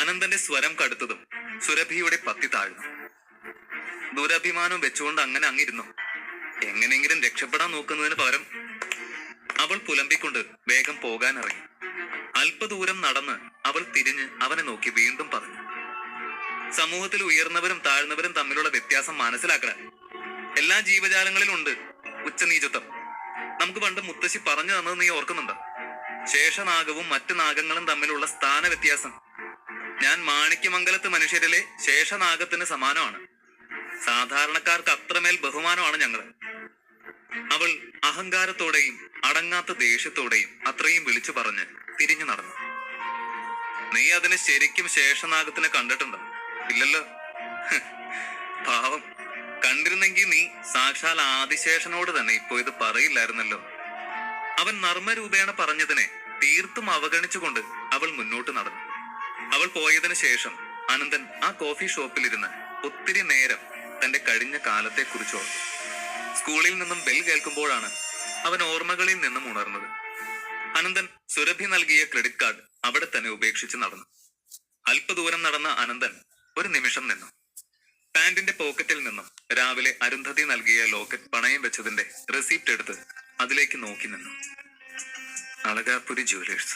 അനന്തന്റെ സ്വരം കടുത്തതും സുരഭിയുടെ പത്തി താഴ്ന്നു. ദുരഭിമാനം വെച്ചുകൊണ്ട് അങ്ങനെ അങ്ങിരുന്നു. എങ്ങനെയെങ്കിലും രക്ഷപ്പെടാൻ നോക്കുന്നതിന് പകരം അവൾ പുലമ്പിക്കൊണ്ട് വേഗം പോകാൻ ഇറങ്ങി. അല്പദൂരം നടന്ന് അവൾ തിരിഞ്ഞ് അവനെ നോക്കി വീണ്ടും പറഞ്ഞു, സമൂഹത്തിൽ ഉയർന്നവരും താഴ്ന്നവരും തമ്മിലുള്ള വ്യത്യാസം മനസ്സിലാക്കണം. എല്ലാ ജീവജാലങ്ങളിലും ഉണ്ട് ഉച്ചനീചത്വം. നമുക്ക് പണ്ട് മുത്തശ്ശി പറഞ്ഞു തന്നത് നീ ഓർക്കുന്നുണ്ടോ? ശേഷനാഗവും മറ്റു നാഗങ്ങളും തമ്മിലുള്ള സ്ഥാന വ്യത്യാസം. ഞാൻ മാണിക്യമംഗലത്ത് മനുഷ്യരിലെ ശേഷനാഗത്തിന് സമാനമാണ്. സാധാരണക്കാർക്ക് അത്രമേൽ ബഹുമാനമാണ് ഞങ്ങള്. അവൾ അഹങ്കാരത്തോടെയും അടങ്ങാത്ത ദേഷ്യത്തോടെയും അത്രയും വിളിച്ചു പറഞ്ഞ് തിരിഞ്ഞു നടന്നു. നീ അതിന് ശരിക്കും ശേഷനാഗത്തിനെ കണ്ടിട്ടുണ്ടോ? ഇല്ലല്ലോ. പാവം, കണ്ടിരുന്നെങ്കിൽ നീ സാക്ഷാൽ ആദിശേഷനോട് തന്നെ ഇപ്പോ ഇത് പറയില്ലായിരുന്നല്ലോ. അവൻ നർമ്മരൂപേണ പറഞ്ഞതിനെ തീർത്തും അവഗണിച്ചുകൊണ്ട് അവൾ മുന്നോട്ട് നടന്നു. അവൾ പോയതിനു ശേഷം അനന്തൻ ആ കോഫി ഷോപ്പിലിരുന്ന് ഒത്തിരി നേരം തന്റെ കഴിഞ്ഞ കാലത്തെ കുറിച്ച് ഓർത്തു. സ്കൂളിൽ നിന്നും ബെൽ കേൾക്കുമ്പോഴാണ് അവൻ ഓർമ്മകളിൽ നിന്നും ഉണർന്നത്. അനന്തൻ സുരഭി നൽകിയ ക്രെഡിറ്റ് കാർഡ് അവിടെ തന്നെ ഉപേക്ഷിച്ച് നടന്നു. അല്പദൂരം നടന്ന അനന്തൻ ഒരു നിമിഷം നിന്നു. പാന്റിന്റെ പോക്കറ്റിൽ നിന്നും രാവിലെ അരുന്ധതി നൽകിയ ലോക്കറ്റ് പണയം വെച്ചതിന്റെ റെസിപ്റ്റ് എടുത്ത് അതിലേക്ക് നോക്കി നിന്നു. അളകാപുരി ജുവലേഴ്സ്.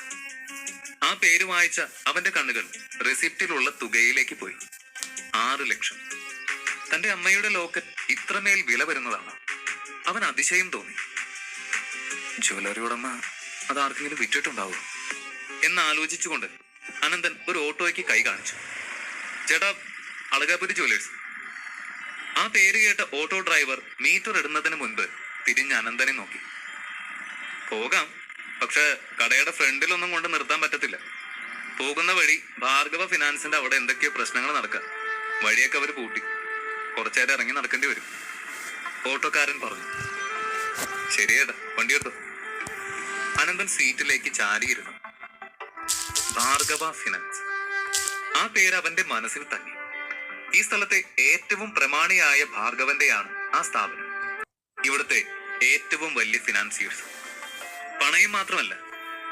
ആ പേര് വായിച്ച അവന്റെ കണ്ണുകൾ റെസിപ്റ്റിലുള്ള തുകയിലേക്ക് പോയി. 6 ലക്ഷം. തന്റെ അമ്മയുടെ ലോക്കറ്റ് ഇത്രമേൽ വില വരുന്നതാണ്. അവൻ അതിശയം തോന്നി. ജ്വല്ലറി ഉടമ അത് ആർക്കെങ്കിലും വിറ്റിട്ടുണ്ടാവോ എന്നാലോചിച്ചുകൊണ്ട് അനന്തൻ ഒരു ഓട്ടോയ്ക്ക് കൈ കാണിച്ചു. ചേട്ടാ, അളകാപുരി ജുവലേഴ്സ്. ആ പേര് കേട്ട ഓട്ടോ ഡ്രൈവർ മീറ്റർ ഇടുന്നതിന് മുൻപ് തിരിഞ്ഞ് അനന്തനെ നോക്കി. പോകാം, പക്ഷെ കടയുടെ ഫ്രണ്ടിലൊന്നും കൊണ്ട് നിർത്താൻ പറ്റത്തില്ല. പോകുന്ന വഴി ഭാർഗവ ഫിനാൻസിന്റെ അവിടെ എന്തൊക്കെയോ പ്രശ്നങ്ങൾ നടക്കാം. വഴിയൊക്കെ അവർ പൂട്ടി. കുറച്ചേരം ഇറങ്ങി നടക്കേണ്ടി വരും. ഓട്ടോക്കാരൻ പറഞ്ഞു. ശരിയേട്ടാ, വണ്ടി എടുത്തു. അനന്തൻ സീറ്റിലേക്ക് ചാരിയിരുന്നു. ഭാർഗവ ഫിനാൻസ്. ആ പേര് അവന്റെ മനസ്സിൽ തങ്ങി. ഈ സ്ഥലത്തെ ഏറ്റവും പ്രമാണിയായ ഭാർഗവന്റെയാണ് ആ സ്ഥാപനം. ഇവിടുത്തെ ഏറ്റവും വലിയ ഫിനാൻസിയേഴ്സ്. പണയം മാത്രമല്ല,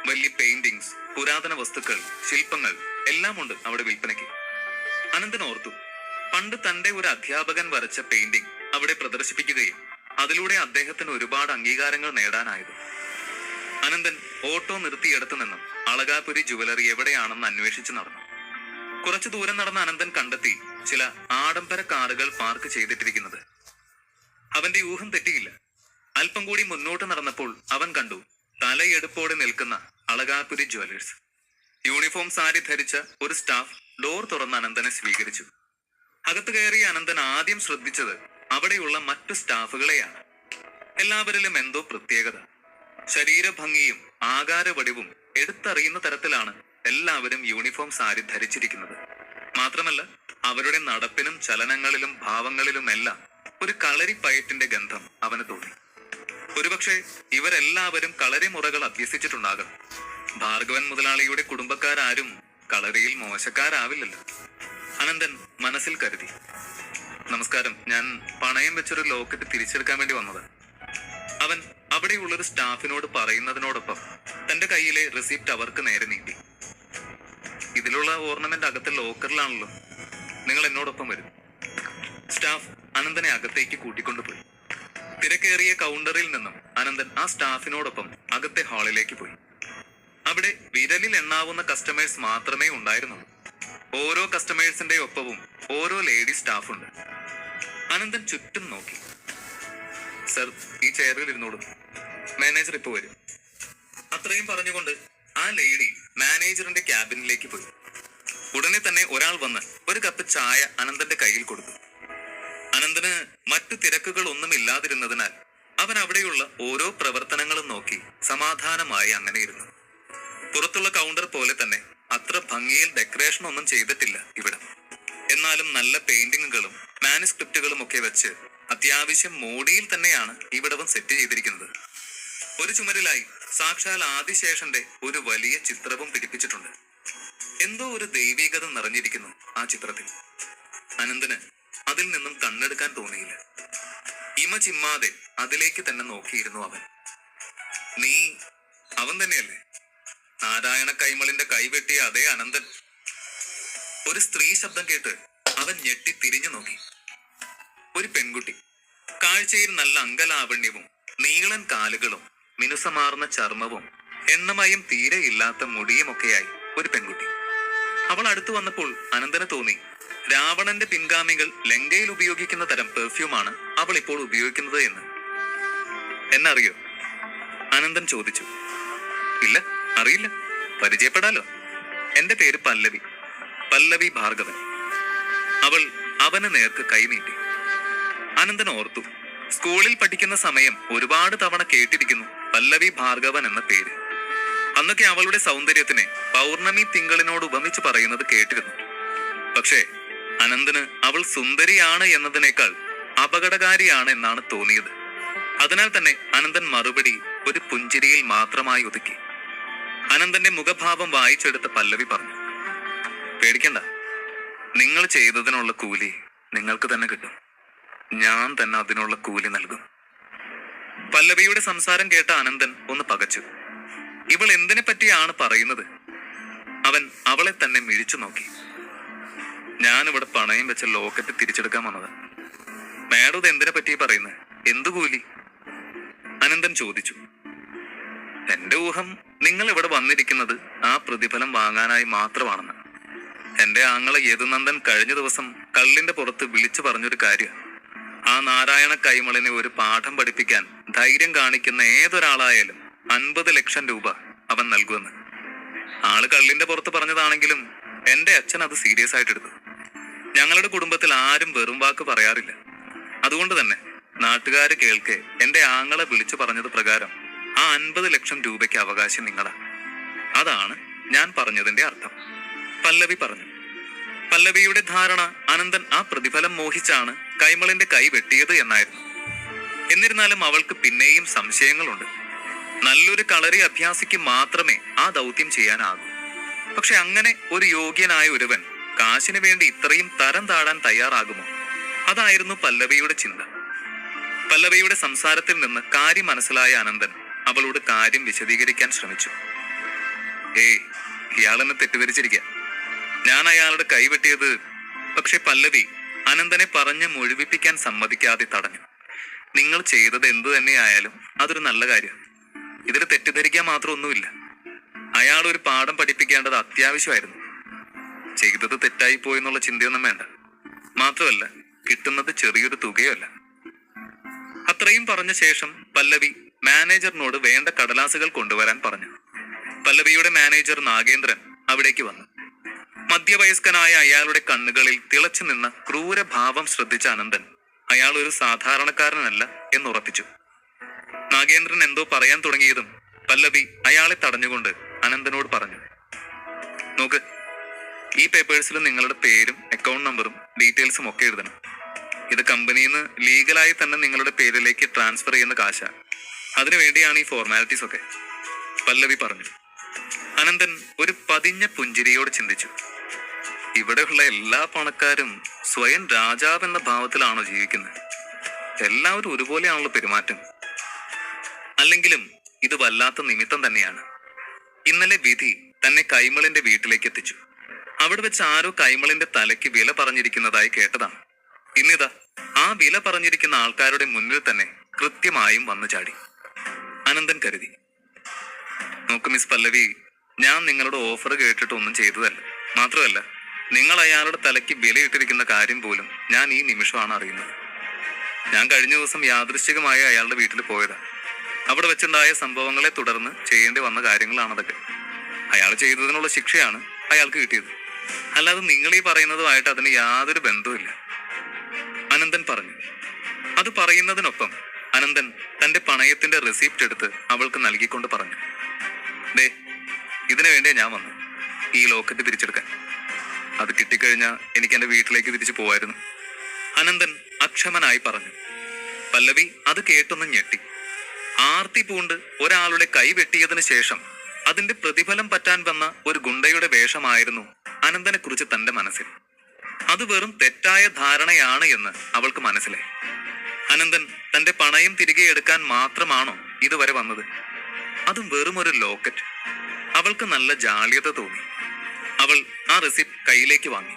വലിയ പെയിന്റിങ്സ്, പുരാതന വസ്തുക്കൾ, ശില്പങ്ങൾ എല്ലാം ഉണ്ട് അവിടെ വിൽപ്പനയ്ക്ക്. അനന്തൻ ഓർത്തു, പണ്ട് തന്റെ ഒരു അധ്യാപകൻ വരച്ച പെയിന്റിംഗ് അവിടെ പ്രദർശിപ്പിക്കുകയും അതിലൂടെ അദ്ദേഹത്തിന് ഒരുപാട് അംഗീകാരങ്ങൾ നേടാനായത്. അനന്തൻ ഓട്ടോ നിർത്തിയെടുത്തു നിന്നും അളകാപുരി ജുവലറി എവിടെയാണെന്ന് അന്വേഷിച്ചു നടന്നു. കുറച്ചു ദൂരം നടന്ന അനന്തൻ കണ്ടെത്തി ചില ആഡംബര കാറുകൾ പാർക്ക് ചെയ്തിട്ടിരിക്കുന്നത്. അവന്റെ ഊഹം തെറ്റിയില്ല. അല്പം കൂടി മുന്നോട്ട് നടന്നപ്പോൾ അവൻ കണ്ടു തലയെടുപ്പോടെ നിൽക്കുന്ന അളകാപുരി ജുവലേഴ്സ്. യൂണിഫോം സാരി ധരിച്ച ഒരു സ്റ്റാഫ് ഡോർ തുറന്ന് അനന്തനെ സ്വീകരിച്ചു. അകത്ത് കയറിയ അനന്തൻ ആദ്യം ശ്രദ്ധിച്ചത് അവിടെയുള്ള മറ്റു സ്റ്റാഫുകളെയാണ്. എല്ലാവരിലും എന്തോ പ്രത്യേകത. ശരീരഭംഗിയും ആകാരവടിവും എടുത്തറിയുന്ന തരത്തിലാണ് എല്ലാവരും യൂണിഫോം സാരി ധരിച്ചിരിക്കുന്നത്. മാത്രമല്ല, അവരുടെ നടപ്പിനും ചലനങ്ങളിലും ഭാവങ്ങളിലുമെല്ലാം ഒരു കളരിപ്പയറ്റിന്റെ ഗന്ധം അവന് തോന്നി. ഒരുപക്ഷെ ഇവരെല്ലാവരും കളരിമുറകൾ അഭ്യസിച്ചിട്ടുണ്ടാകും. ഭാർഗവൻ മുതലാളിയുടെ കുടുംബക്കാരും കളരിയിൽ മോശക്കാരാവില്ലല്ലോ. അനന്തൻ മനസ്സിൽ കരുതി. നമസ്കാരം, ഞാൻ പണയം വെച്ചൊരു ലോക്കറ്റ് തിരിച്ചെടുക്കാൻ വേണ്ടി വന്നത്. അവൻ അവിടെയുള്ളൊരു സ്റ്റാഫിനോട് പറയുന്നതിനോടൊപ്പം തന്റെ കയ്യിലെ റിസിപ്റ്റ് അവർക്ക് നേരെ നീട്ടി. ഇതിലുള്ള ഓർണമെന്റ് അകത്തെ ലോക്കറിലാണല്ലോ, നിങ്ങൾ എന്നോടൊപ്പം വരും. സ്റ്റാഫ് അനന്തനെ അകത്തേക്ക് കൂട്ടിക്കൊണ്ടുപോയി. തിരക്കേറിയ കൗണ്ടറിൽ നിന്നും അനന്തൻ ആ സ്റ്റാഫിനോടൊപ്പം അകത്തെ ഹാളിലേക്ക് പോയി. അവിടെ വിരലിൽ എണ്ണാവുന്ന കസ്റ്റമേഴ്സ് മാത്രമേ ഉണ്ടായിരുന്നുള്ളൂ. ഓരോ കസ്റ്റമേഴ്സിന്റെ ഒപ്പവും ഓരോ ലേഡി സ്റ്റാഫുണ്ട്. അനന്തൻ ചുറ്റും നോക്കി. സർ, ഈ ചെയറിൽ ഇരുന്നോളൂ, മാനേജർ ഇപ്പൊ വരും. അത്രയും പറഞ്ഞുകൊണ്ട് ആ ലേഡി മാനേജറിന്റെ ക്യാബിനിലേക്ക് പോയി. ഉടനെ തന്നെ ഒരാൾ വന്ന് ഒരു കപ്പ് ചായ അനന്തന്റെ കയ്യിൽ കൊടുത്തു. അനന്തന് മറ്റു തിരക്കുകൾ ഒന്നും ഇല്ലാതിരുന്നതിനാൽ അവൻ അവിടെയുള്ള ഓരോ പ്രവർത്തനങ്ങളും നോക്കി സമാധാനമായി അങ്ങനെ ഇരുന്നു. പുറത്തുള്ള കൗണ്ടർ പോലെ തന്നെ അത്ര ഭംഗിയിൽ ഡെക്കറേഷൻ ഒന്നും ചെയ്തിട്ടില്ല ഇവിടെ. എന്നാലും നല്ല പെയിന്റിങ്ങുകളും മാനുസ്ക്രിപ്റ്റുകളും ഒക്കെ വെച്ച് അത്യാവശ്യം മോഡിയിൽ തന്നെയാണ് ഇവിടവും സെറ്റ് ചെയ്തിരിക്കുന്നത്. ഒരു ചുമരിലായി സാക്ഷാൽ ആദിശേഷന്റെ ഒരു വലിയ ചിത്രവും പിടിപ്പിച്ചിട്ടുണ്ട്. എന്തോ ഒരു ദൈവികത നിറഞ്ഞിരിക്കുന്നു ആ ചിത്രത്തിൽ. അനന്തന് അതിൽ നിന്നും കണ്ണെടുക്കാൻ തോന്നിയില്ല. ഇമ ചിമ്മാതെ അതിലേക്ക് തന്നെ നോക്കിയിരുന്നു അവൻ. നീ അവൻ തന്നെയല്ലേ, നാരായണ കൈമളിന്റെ കൈവെട്ടിയ അതേ അനന്തൻ? ഒരു സ്ത്രീ ശബ്ദം കേട്ട് അവൻ ഞെട്ടി തിരിഞ്ഞു നോക്കി. ഒരു പെൺകുട്ടി, കാഴ്ചയിൽ നല്ല അങ്കലാവണ്യവും നീളൻ കാലുകളും മിനുസമാർന്ന ചർമ്മവും എണ്ണമയം തീരെ ഇല്ലാത്ത മുടിയുമൊക്കെയായി ഒരു പെൺകുട്ടി. അവൾ അടുത്തു വന്നപ്പോൾ അനന്തന് തോന്നി രാവണന്റെ പിൻഗാമികൾ ലങ്കയിൽ ഉപയോഗിക്കുന്ന തരം പെർഫ്യൂമാണ് അവൾ ഇപ്പോൾ ഉപയോഗിക്കുന്നത് എന്ന്. എന്നറിയോ? അനന്തൻ ചോദിച്ചു. ഇല്ല, അറിയില്ല, പരിചയപ്പെടാലോ. എന്റെ പേര് പല്ലവി, പല്ലവി ഭാർഗവൻ. അവൾ അവന് നേർക്ക് കൈനീട്ടി. അനന്തൻ ഓർത്തു, സ്കൂളിൽ പഠിക്കുന്ന സമയം ഒരുപാട് തവണ കേട്ടിരിക്കുന്നു പല്ലവി ഭാർഗവൻ എന്ന പേര്. അന്നൊക്കെ അവളുടെ സൗന്ദര്യത്തിനെ പൗർണമി തിങ്കളിനോട് ഉപമിച്ച് പറയുന്നത് കേട്ടിരുന്നു. പക്ഷേ അനന്തന് അവൾ സുന്ദരിയാണ് എന്നതിനേക്കാൾ അപകടകാരിയാണ് എന്നാണ് തോന്നിയത്. അതിനാൽ തന്നെ അനന്തൻ മറുപടി ഒരു പുഞ്ചിരിയിൽ മാത്രമായി ഒതുക്കി. അനന്തന്റെ മുഖഭാവം വായിച്ചെടുത്ത പല്ലവി പറഞ്ഞു, പേടിക്കണ്ട, നിങ്ങൾ ചെയ്തതിനുള്ള കൂലി നിങ്ങൾക്ക് തന്നെ കിട്ടും. ഞാൻ തന്നെ അതിനുള്ള കൂലി നൽകും. പല്ലവിയുടെ സംസാരം കേട്ട അനന്തൻ ഒന്ന് പകച്ചു. ഇവൾ എന്തിനെ പറ്റിയാണ് പറയുന്നത്? അവൻ അവളെ തന്നെ മിഴിച്ചു നോക്കി. ഞാനിവിടെ പണയം വെച്ച ലോക്കറ്റ് തിരിച്ചെടുക്കാൻ വന്നത്. മാഡം ഇത് എന്തിനെ പറ്റി പറയുന്നത്? എന്തു കൂലി? അനന്തൻ ചോദിച്ചു. എന്റെ ഊഹം നിങ്ങൾ ഇവിടെ വന്നിരിക്കുന്നത് ആ പ്രതിഫലം വാങ്ങാനായി മാത്രമാണെന്ന്. എന്റെ ആങ്ങളെ യദുനന്ദൻ കഴിഞ്ഞ ദിവസം കള്ളിന്റെ പുറത്ത് വിളിച്ചു പറഞ്ഞൊരു കാര്യം, ആ നാരായണ കൈമളിനെ ഒരു പാഠം പഠിപ്പിക്കാൻ ധൈര്യം കാണിക്കുന്ന ഏതൊരാളായാലും 50 ലക്ഷം രൂപ അവൻ നൽകുമെന്ന്. ആള് കള്ളിന്റെ പുറത്ത് പറഞ്ഞതാണെങ്കിലും എന്റെ അച്ഛൻ അത് സീരിയസ് ആയിട്ട് എടുത്തു. ഞങ്ങളുടെ കുടുംബത്തിൽ ആരും വെറും വാക്ക് പറയാറില്ല. അതുകൊണ്ട് തന്നെ നാട്ടുകാര് കേൾക്കെ എന്റെ ആങ്ങളെ വിളിച്ചു പറഞ്ഞത് പ്രകാരം ആ 50 ലക്ഷം രൂപയ്ക്ക് അവകാശം നിങ്ങളാ. അതാണ് ഞാൻ പറഞ്ഞതിന്റെ അർത്ഥം, പല്ലവി പറഞ്ഞു. പല്ലവിയുടെ ധാരണ അനന്തൻ ആ പ്രതിഫലം മോഹിച്ചാണ് കൈമളിന്റെ കൈ വെട്ടിയത് എന്നായിരുന്നു. എന്നിരുന്നാലും അവൾക്ക് പിന്നെയും സംശയങ്ങളുണ്ട്. നല്ലൊരു കളരി അഭ്യാസിക്ക് മാത്രമേ ആ ദൗത്യം ചെയ്യാനാകൂ. പക്ഷെ അങ്ങനെ ഒരു യോഗ്യനായ ഒരുവൻ കാശിന് വേണ്ടി ഇത്രയും തരം താഴാൻ തയ്യാറാകുമോ? അതായിരുന്നു പല്ലവിയുടെ ചിന്ത. പല്ലവിയുടെ സംസാരത്തിൽ നിന്ന് കാര്യം മനസ്സിലായ അനന്തൻ അവളോട് കാര്യം വിശദീകരിക്കാൻ ശ്രമിച്ചു. ഏയ്, ഇയാളെന്നെ തെറ്റിദ്ധരിച്ചിരിക്കുക. ഞാൻ അയാളുടെ കൈവെട്ടിയത്. പക്ഷെ പല്ലവി അനന്തനെ പറഞ്ഞ് മുഴുവിപ്പിക്കാൻ സമ്മതിക്കാതെ തടഞ്ഞു. നിങ്ങൾ ചെയ്തത് എന്തു തന്നെയായാലും അതൊരു നല്ല കാര്യം. ഇതിൽ തെറ്റിദ്ധരിക്കാൻ മാത്രമൊന്നുമില്ല. അയാൾ ഒരു പാഠം പഠിപ്പിക്കേണ്ടത് അത്യാവശ്യമായിരുന്നു. ചെയ്തത് തെറ്റായി പോയെന്നുള്ള ചിന്തയൊന്നും വേണ്ട. മാത്രമല്ല, കിട്ടുന്നത് ചെറിയൊരു തുകയല്ല. അത്രയും പറഞ്ഞ ശേഷം പല്ലവി മാനേജറിനോട് വേണ്ട കടലാസുകൾ കൊണ്ടുവരാൻ പറഞ്ഞു. പല്ലവിയുടെ മാനേജർ നാഗേന്ദ്രൻ അവിടേക്ക് വന്നു. മധ്യവയസ്കനായ അയാളുടെ കണ്ണുകളിൽ തിളച്ചു നിന്ന ക്രൂരഭാവം ശ്രദ്ധിച്ച അനന്തൻ അയാൾ ഒരു സാധാരണക്കാരനല്ല എന്നുറപ്പിച്ചു. നാഗേന്ദ്രൻ എന്തോ പറയാൻ തുടങ്ങിയതും പല്ലവി അയാളെ തടഞ്ഞുകൊണ്ട് അനന്തനോട് പറഞ്ഞു, നോക്ക്, ഈ പേപ്പേഴ്സിൽ നിങ്ങളുടെ പേരും അക്കൗണ്ട് നമ്പറും ഡീറ്റെയിൽസും ഒക്കെ എഴുതണം. ഇത് കമ്പനിയിൽ നിന്ന് ലീഗലായി തന്നെ നിങ്ങളുടെ പേരിലേക്ക് ട്രാൻസ്ഫർ ചെയ്യുന്ന കാശാ. അതിനുവേണ്ടിയാണ് ഈ ഫോർമാലിറ്റീസ് ഒക്കെ, പല്ലവി പറഞ്ഞു. അനന്തൻ ഒരു പതിഞ്ഞ പുഞ്ചിരിയോട് ചിന്തിച്ചു, ഇവിടെയുള്ള എല്ലാ പണക്കാരും സ്വയം രാജാവ് എന്ന ഭാവത്തിലാണോ ജീവിക്കുന്നത്? എല്ലാവരും ഒരുപോലെയാണല്ലോ പെരുമാറ്റം. അല്ലെങ്കിലും ഇത് വല്ലാത്ത നിമിത്തം തന്നെയാണ്. ഇന്നലെ വിധി തന്നെ കൈമളിന്റെ വീട്ടിലേക്ക് എത്തിച്ചു. അവിടെ വെച്ച് ആരോ കൈമളിന്റെ തലയ്ക്ക് വില പറഞ്ഞിരിക്കുന്നതായി കേട്ടതാണ്. ഇന്നിതാ ആ വില പറഞ്ഞിരിക്കുന്ന ആൾക്കാരുടെ മുന്നിൽ തന്നെ കൃത്യമായും വന്നു ചാടി. അനന്തൻ കരുതി, നോക്ക് മിസ് പല്ലവി, ഞാൻ നിങ്ങളുടെ ഓഫർ കേട്ടിട്ടൊന്നും ചെയ്തതല്ല. മാത്രമല്ല, നിങ്ങൾ അയാളുടെ തലയ്ക്ക് വിലയിട്ടിരിക്കുന്ന കാര്യം പോലും ഞാൻ ഈ നിമിഷമാണ് അറിയുന്നത്. ഞാൻ കഴിഞ്ഞ ദിവസം യാദൃശ്ചികമായി അയാളുടെ വീട്ടിൽ പോയതാ. അവിടെ വെച്ചുണ്ടായ സംഭവങ്ങളെ തുടർന്ന് ചെയ്യേണ്ടി വന്ന കാര്യങ്ങളാണതൊക്കെ. അയാൾ ചെയ്തതിനുള്ള ശിക്ഷയാണ് അയാൾക്ക് കിട്ടിയത്. അല്ലാതെ നിങ്ങൾ ഈ പറയുന്നതുമായിട്ട് അതിന് യാതൊരു ബന്ധവുമില്ല, അനന്തൻ പറഞ്ഞു. അത് പറയുന്നതിനൊപ്പം അനന്തൻ തന്റെ പണയത്തിന്റെ റെസിപ്റ്റ് എടുത്ത് അവൾക്ക് നൽകിക്കൊണ്ട് പറഞ്ഞു, ദേ, ഇതിനു വേണ്ടിയാ ഞാൻ വന്നു, ഈ ലോക്കറ്റ് തിരിച്ചെടുക്കാൻ. അത് കിട്ടിക്കഴിഞ്ഞാൽ എനിക്ക് എന്റെ വീട്ടിലേക്ക് തിരിച്ചു പോവായിരുന്നു, അനന്തൻ അക്ഷമനായി പറഞ്ഞു. പല്ലവി അത് കേട്ടൊന്നും ഞെട്ടി. ആർത്തി പൂണ്ട് ഒരാളുടെ കൈ വെട്ടിയതിനു ശേഷം അതിന്റെ പ്രതിഫലം പറ്റാൻ വന്ന ഒരു ഗുണ്ടയുടെ വേഷമായിരുന്നു അനന്തനെ കുറിച്ച് തന്റെ മനസ്സിൽ. അത് വെറും തെറ്റായ ധാരണയാണ് എന്ന് അവൾക്ക് മനസ്സിലായി. അനന്തൻ തന്റെ പണയം തിരികെ എടുക്കാൻ മാത്രമാണോ ഇതുവരെ വന്നത്? അതും വെറും ഒരു ലോക്കറ്റ്. അവൾക്ക് നല്ല ജാള്യത തോന്നി. അവൾ ആ റെസിപ്റ്റ് കയ്യിലേക്ക് വാങ്ങി.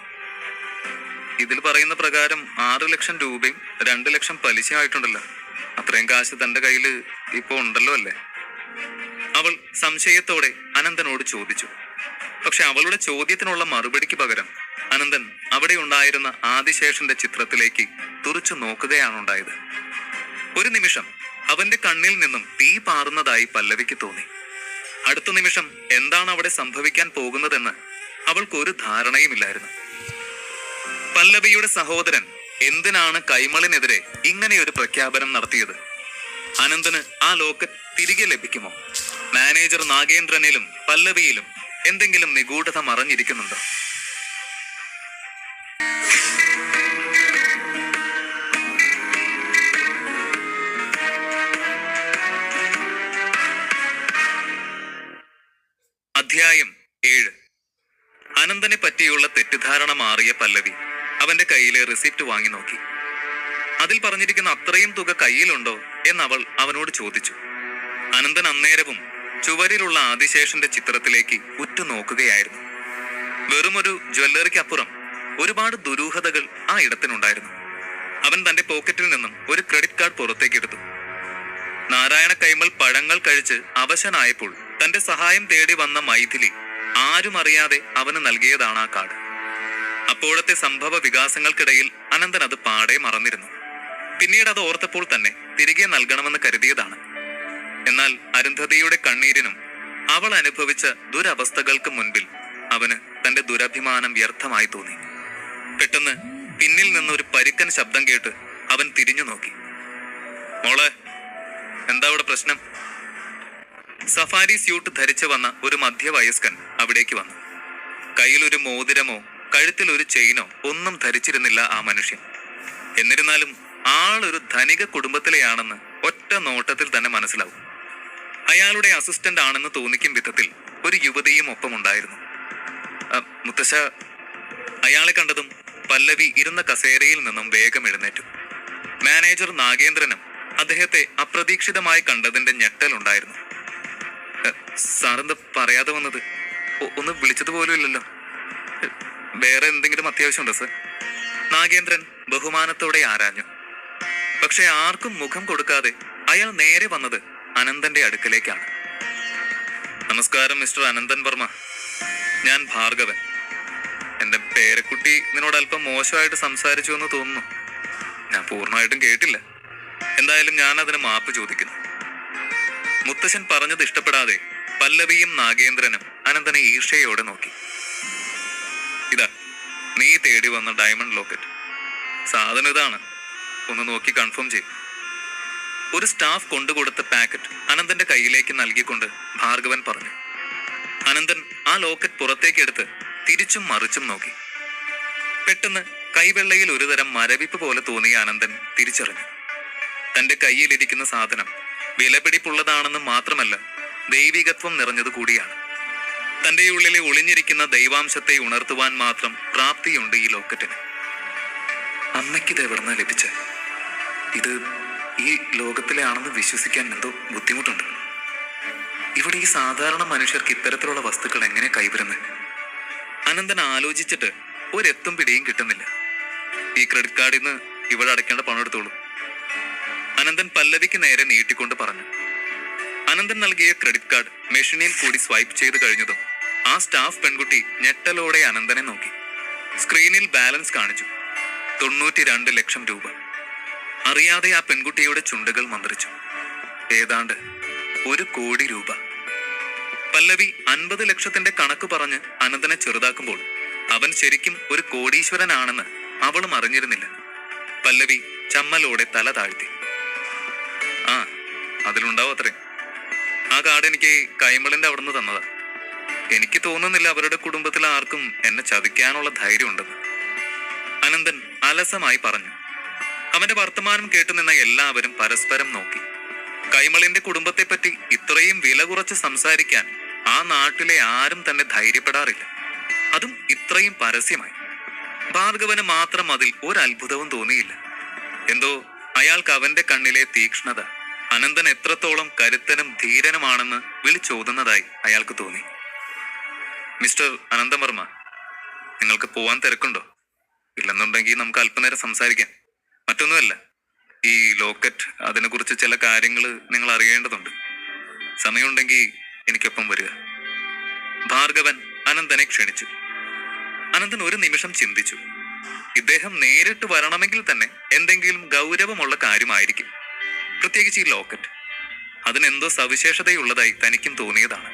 ഇതിൽ പറയുന്ന പ്രകാരം 6 ലക്ഷം രൂപയും 2 ലക്ഷം പലിശ ആയിട്ടുണ്ടല്ലോ. അത്രയും കാശ് തന്റെ കയ്യില് ഇപ്പൊ ഉണ്ടല്ലോ അല്ലേ? അവൾ സംശയത്തോടെ അനന്തനോട് ചോദിച്ചു. പക്ഷെ അവളുടെ ചോദ്യത്തിനുള്ള മറുപടിക്ക് പകരം അനന്തൻ അവിടെ ഉണ്ടായിരുന്ന ആദിശേഷന്റെ ചിത്രത്തിലേക്ക് തുറച്ചു നോക്കുകയാണുണ്ടായത്. ഒരു നിമിഷം അവന്റെ കണ്ണിൽ നിന്നും തീ പാറുന്നതായി പല്ലവിക്ക് തോന്നി. അടുത്ത നിമിഷം എന്താണ് അവിടെ സംഭവിക്കാൻ പോകുന്നതെന്ന് അവൾക്കൊരു ധാരണയുമില്ലായിരുന്നു. പല്ലവിയുടെ സഹോദരൻ എന്തിനാണ് കൈമളിനെതിരെ ഇങ്ങനെയൊരു പ്രഖ്യാപനം നടത്തിയത്? അനന്തന് ആ ലോക്കറ്റ് തിരികെ ലഭിക്കുമോ? മാനേജർ നാഗേന്ദ്രനിലും പല്ലവിയിലും എന്തെങ്കിലും നിഗൂഢത മറഞ്ഞിരിക്കുന്നുണ്ടോ? അധ്യായം 7. അനന്തനെ പറ്റിയുള്ള തെറ്റിദ്ധാരണ മാറിയ പല്ലവി അവന്റെ കയ്യിലെ റെസിപ്റ്റ് വാങ്ങി നോക്കി. അതിൽ പറഞ്ഞിരിക്കുന്ന അത്രയും തുക കയ്യിലുണ്ടോ എന്നവൾ അവനോട് ചോദിച്ചു. അനന്തൻ അന്നേരവും ചുവരിലുള്ള ആദിശേഷന്റെ ചിത്രത്തിലേക്ക് ഉറ്റുനോക്കുകയായിരുന്നു. വെറുമൊരു ജ്വല്ലറിക്കപ്പുറം ഒരുപാട് ദുരൂഹതകൾ ആ ഇടത്തിനുണ്ടായിരുന്നു. അവൻ തന്റെ പോക്കറ്റിൽ നിന്നും ഒരു ക്രെഡിറ്റ് കാർഡ് പുറത്തേക്ക് എടുത്തു. നാരായണ കൈമൾ പഴങ്ങൾ കഴിച്ച് അവശനായപ്പോൾ തന്റെ സഹായം തേടി വന്ന മൈഥിലി ആരും അറിയാതെ അവന് നൽകിയതാണ് ആ കാർഡ്. അപ്പോഴത്തെ സംഭവ വികാസങ്ങൾക്കിടയിൽ അനന്തൻ അത് പാടെ മറന്നിരുന്നു. പിന്നീട് അത് ഓർത്തപ്പോൾ തന്നെ തിരികെ നൽകണമെന്ന് കരുതിയതാണ്. എന്നാൽ അരുന്ധതിയുടെ കണ്ണീരിനും അവൾ അനുഭവിച്ച ദുരവസ്ഥകൾക്ക് മുൻപിൽ അവന് തന്റെ ദുരഭിമാനം വ്യർത്ഥമായി തോന്നി. പെട്ടെന്ന് പിന്നിൽ നിന്നൊരു പരുക്കൻ ശബ്ദം കേട്ട് അവൻ തിരിഞ്ഞു നോക്കി. മോളെ, എന്താ അവിടെ പ്രശ്നം? സഫാരി സ്യൂട്ട് ധരിച്ചു വന്ന ഒരു മധ്യവയസ്കൻ അവിടേക്ക് വന്നു. കയ്യിൽ ഒരു മോതിരമോ കഴുത്തിൽ ഒരു ചെയിനോ ഒന്നും ധരിച്ചിരുന്നില്ല ആ മനുഷ്യൻ. എന്നിരുന്നാലും ആളൊരു ധനിക കുടുംബത്തിലെയാണെന്ന് ഒറ്റ നോട്ടത്തിൽ തന്നെ മനസ്സിലാവും. അയാളുടെ അസിസ്റ്റന്റ് ആണെന്ന് തോന്നിക്കും വിധത്തിൽ ഒരു യുവതിയും ഒപ്പമുണ്ടായിരുന്നു. മുത്തശ്ശ, അയാളെ കണ്ടതും പല്ലവി ഇരുന്ന കസേരയിൽ നിന്നും വേഗം എഴുന്നേറ്റു. മാനേജർ നാഗേന്ദ്രനും അദ്ദേഹത്തെ അപ്രതീക്ഷിതമായി കണ്ടതിന്റെ ഞെട്ടലുണ്ടായിരുന്നു. സാറെന്താ പറയാതെ വന്നത്? ഒന്ന് വിളിച്ചത് പോലും ഇല്ലല്ലോ. വേറെ എന്തെങ്കിലും അത്യാവശ്യമുണ്ടോ സർ? നാഗേന്ദ്രൻ ബഹുമാനത്തോടെ ആരാഞ്ഞു. പക്ഷെ ആർക്കും മുഖം കൊടുക്കാതെ അയാൾ നേരെ വന്നത് അനന്തന്റെ അടുക്കലേക്കാണ്. നമസ്കാരം മിസ്റ്റർ അനന്തൻ വർമ്മ, ഞാൻ ഭാർഗവൻ. എന്റെ പേരക്കുട്ടി നിന്നോട് അല്പം മോശമായിട്ട് സംസാരിച്ചു എന്ന് തോന്നുന്നു. ഞാൻ പൂർണ്ണമായിട്ടും കേട്ടില്ല. എന്തായാലും ഞാൻ അതിന് മാപ്പ് ചോദിക്കുന്നു. മുത്തശ്ശൻ പറഞ്ഞത് ഇഷ്ടപ്പെടാതെ പല്ലവിയും നാഗേന്ദ്രനും അനന്തനെ ഈർഷ്യയോടെ നോക്കി. ഇതാ നീ തേടി വന്ന ഡയമണ്ട് ലോക്കറ്റ്. സാധനം ഇതാണ്, ഒന്ന് നോക്കി കൺഫേം ചെയ്യും. ഒരു സ്റ്റാഫ് കൊണ്ടുകൊടുത്ത പാക്കറ്റ് അനന്തന്റെ കയ്യിലേക്ക് നൽകിക്കൊണ്ട് ഭാർഗവൻ പറഞ്ഞു. അനന്തൻ ആ ലോക്കറ്റ് പുറത്തേക്ക് എടുത്ത് തിരിച്ചും മറിച്ചും നോക്കി. പെട്ടെന്ന് കൈവെള്ളയിൽ ഒരുതരം മരവിപ്പ് പോലെ തോന്നിയ അനന്തൻ തിരിച്ചറിഞ്ഞു. തന്റെ കയ്യിലിരിക്കുന്ന സാധനം വിലപിടിപ്പുള്ളതാണെന്ന് മാത്രമല്ല, ദൈവികത്വം നിറഞ്ഞതു കൂടിയാണ്. തന്റെ ഉള്ളിലെ ഒളിഞ്ഞിരിക്കുന്ന ദൈവാംശത്തെ ഉണർത്തുവാൻ മാത്രം പ്രാപ്തിയുണ്ട് ഈ ലോക്കറ്റിന്. അമ്മയ്ക്കിത് എവിടുന്ന ലഭിച്ച? ഇത് ഈ ലോകത്തിലെ ആണെന്ന് വിശ്വസിക്കാൻ എന്തോ ബുദ്ധിമുട്ടുണ്ട്. ഇവിടെ ഈ സാധാരണ മനുഷ്യർക്ക് ഇത്തരത്തിലുള്ള വസ്തുക്കൾ എങ്ങനെ കൈവരുന്നത്? അനന്തൻ ആലോചിച്ചിട്ട് ഒരെത്തും പിടിയും കിട്ടുന്നില്ല. ഈ ക്രെഡിറ്റ് കാർഡിൽ നിന്ന് ഇവിടെ അടയ്ക്കേണ്ട പണം എടുത്തോളൂ, അനന്തൻ പല്ലവിക്ക് നേരെ നീട്ടിക്കൊണ്ട് പറഞ്ഞു. അനന്തൻ നൽകിയ ക്രെഡിറ്റ് കാർഡ് മെഷീനിൽ കൂടി സ്വൈപ്പ് ചെയ്ത് കഴിഞ്ഞതും ആ സ്റ്റാഫ് പെൺകുട്ടി ഞെട്ടലോടെ അനന്തനെ നോക്കി. സ്ക്രീനിൽ ബാലൻസ് കാണിച്ചു 92 ലക്ഷം രൂപ. അറിയാതെ ആ പെൺകുട്ടിയുടെ ചുണ്ടുകൾ മന്ത്രിച്ചു. ഏതാണ്ട് 1 കോടി രൂപ. പല്ലവി 50 ലക്ഷത്തിന്റെ കണക്ക് പറഞ്ഞ് അനന്തനെ ചെറുതാക്കുമ്പോൾ അവൻ ശരിക്കും ഒരു കോടീശ്വരനാണെന്ന് അവളും അറിഞ്ഞിരുന്നില്ല. പല്ലവി ചമ്മലോടെ തല താഴ്ത്തി. ആ, അതിലുണ്ടാവും അത്രേ. ആ കാർഡ് എനിക്ക് കൈമളിന്റെ അവിടുന്ന് തന്നതാ. എനിക്ക് തോന്നുന്നില്ല അവരുടെ കുടുംബത്തിൽ ആർക്കും എന്നെ ചതിക്കാനുള്ള ധൈര്യമുണ്ടെന്ന് അനന്തൻ അലസമായി പറഞ്ഞു. അവന്റെ വർത്തമാനം കേട്ടുനിന്ന എല്ലാവരും പരസ്പരം നോക്കി. കൈമളിന്റെ കുടുംബത്തെപ്പറ്റി ഇത്രയും വില കുറച്ച് സംസാരിക്കാൻ ആ നാട്ടിലെ ആരും തന്നെ ധൈര്യപ്പെടാറില്ല, അതും ഇത്രയും പരസ്യമായി. ഭാർഗവന് മാത്രം അതിൽ ഒരത്ഭുതവും തോന്നിയില്ല. എന്തോ അയാൾക്ക് അവന്റെ കണ്ണിലെ തീക്ഷ്ണത അനന്തൻ എത്രത്തോളം കരുത്തനും ധീരനുമാണെന്ന് വിളിച്ചോതുന്നതായി അയാൾക്ക് തോന്നി. മിസ്റ്റർ അനന്തവർമ്മ, നിങ്ങൾക്ക് പോവാൻ തിരക്കുണ്ടോ? ഇല്ലെന്നുണ്ടെങ്കിൽ നമുക്ക് അല്പനേരം സംസാരിക്കാം. മറ്റൊന്നുമല്ല, ഈ ലോക്കറ്റ്, അതിനെക്കുറിച്ച് ചില കാര്യങ്ങൾ നിങ്ങൾ അറിയേണ്ടതുണ്ട്. സമയമുണ്ടെങ്കിൽ എനിക്കൊപ്പം വരിക. ഭാർഗവൻ അനന്തനെ ക്ഷണിച്ചു. അനന്തൻ ഒരു നിമിഷം ചിന്തിച്ചു. ഇദ്ദേഹം നേരിട്ട് വരണമെങ്കിൽ തന്നെ എന്തെങ്കിലും ഗൗരവമുള്ള കാര്യമായിരിക്കും, പ്രത്യേകിച്ച് ഈ ലോക്കറ്റ്. അതിനെന്തോ സവിശേഷതയുള്ളതായി തനിക്കും തോന്നിയതാണ്.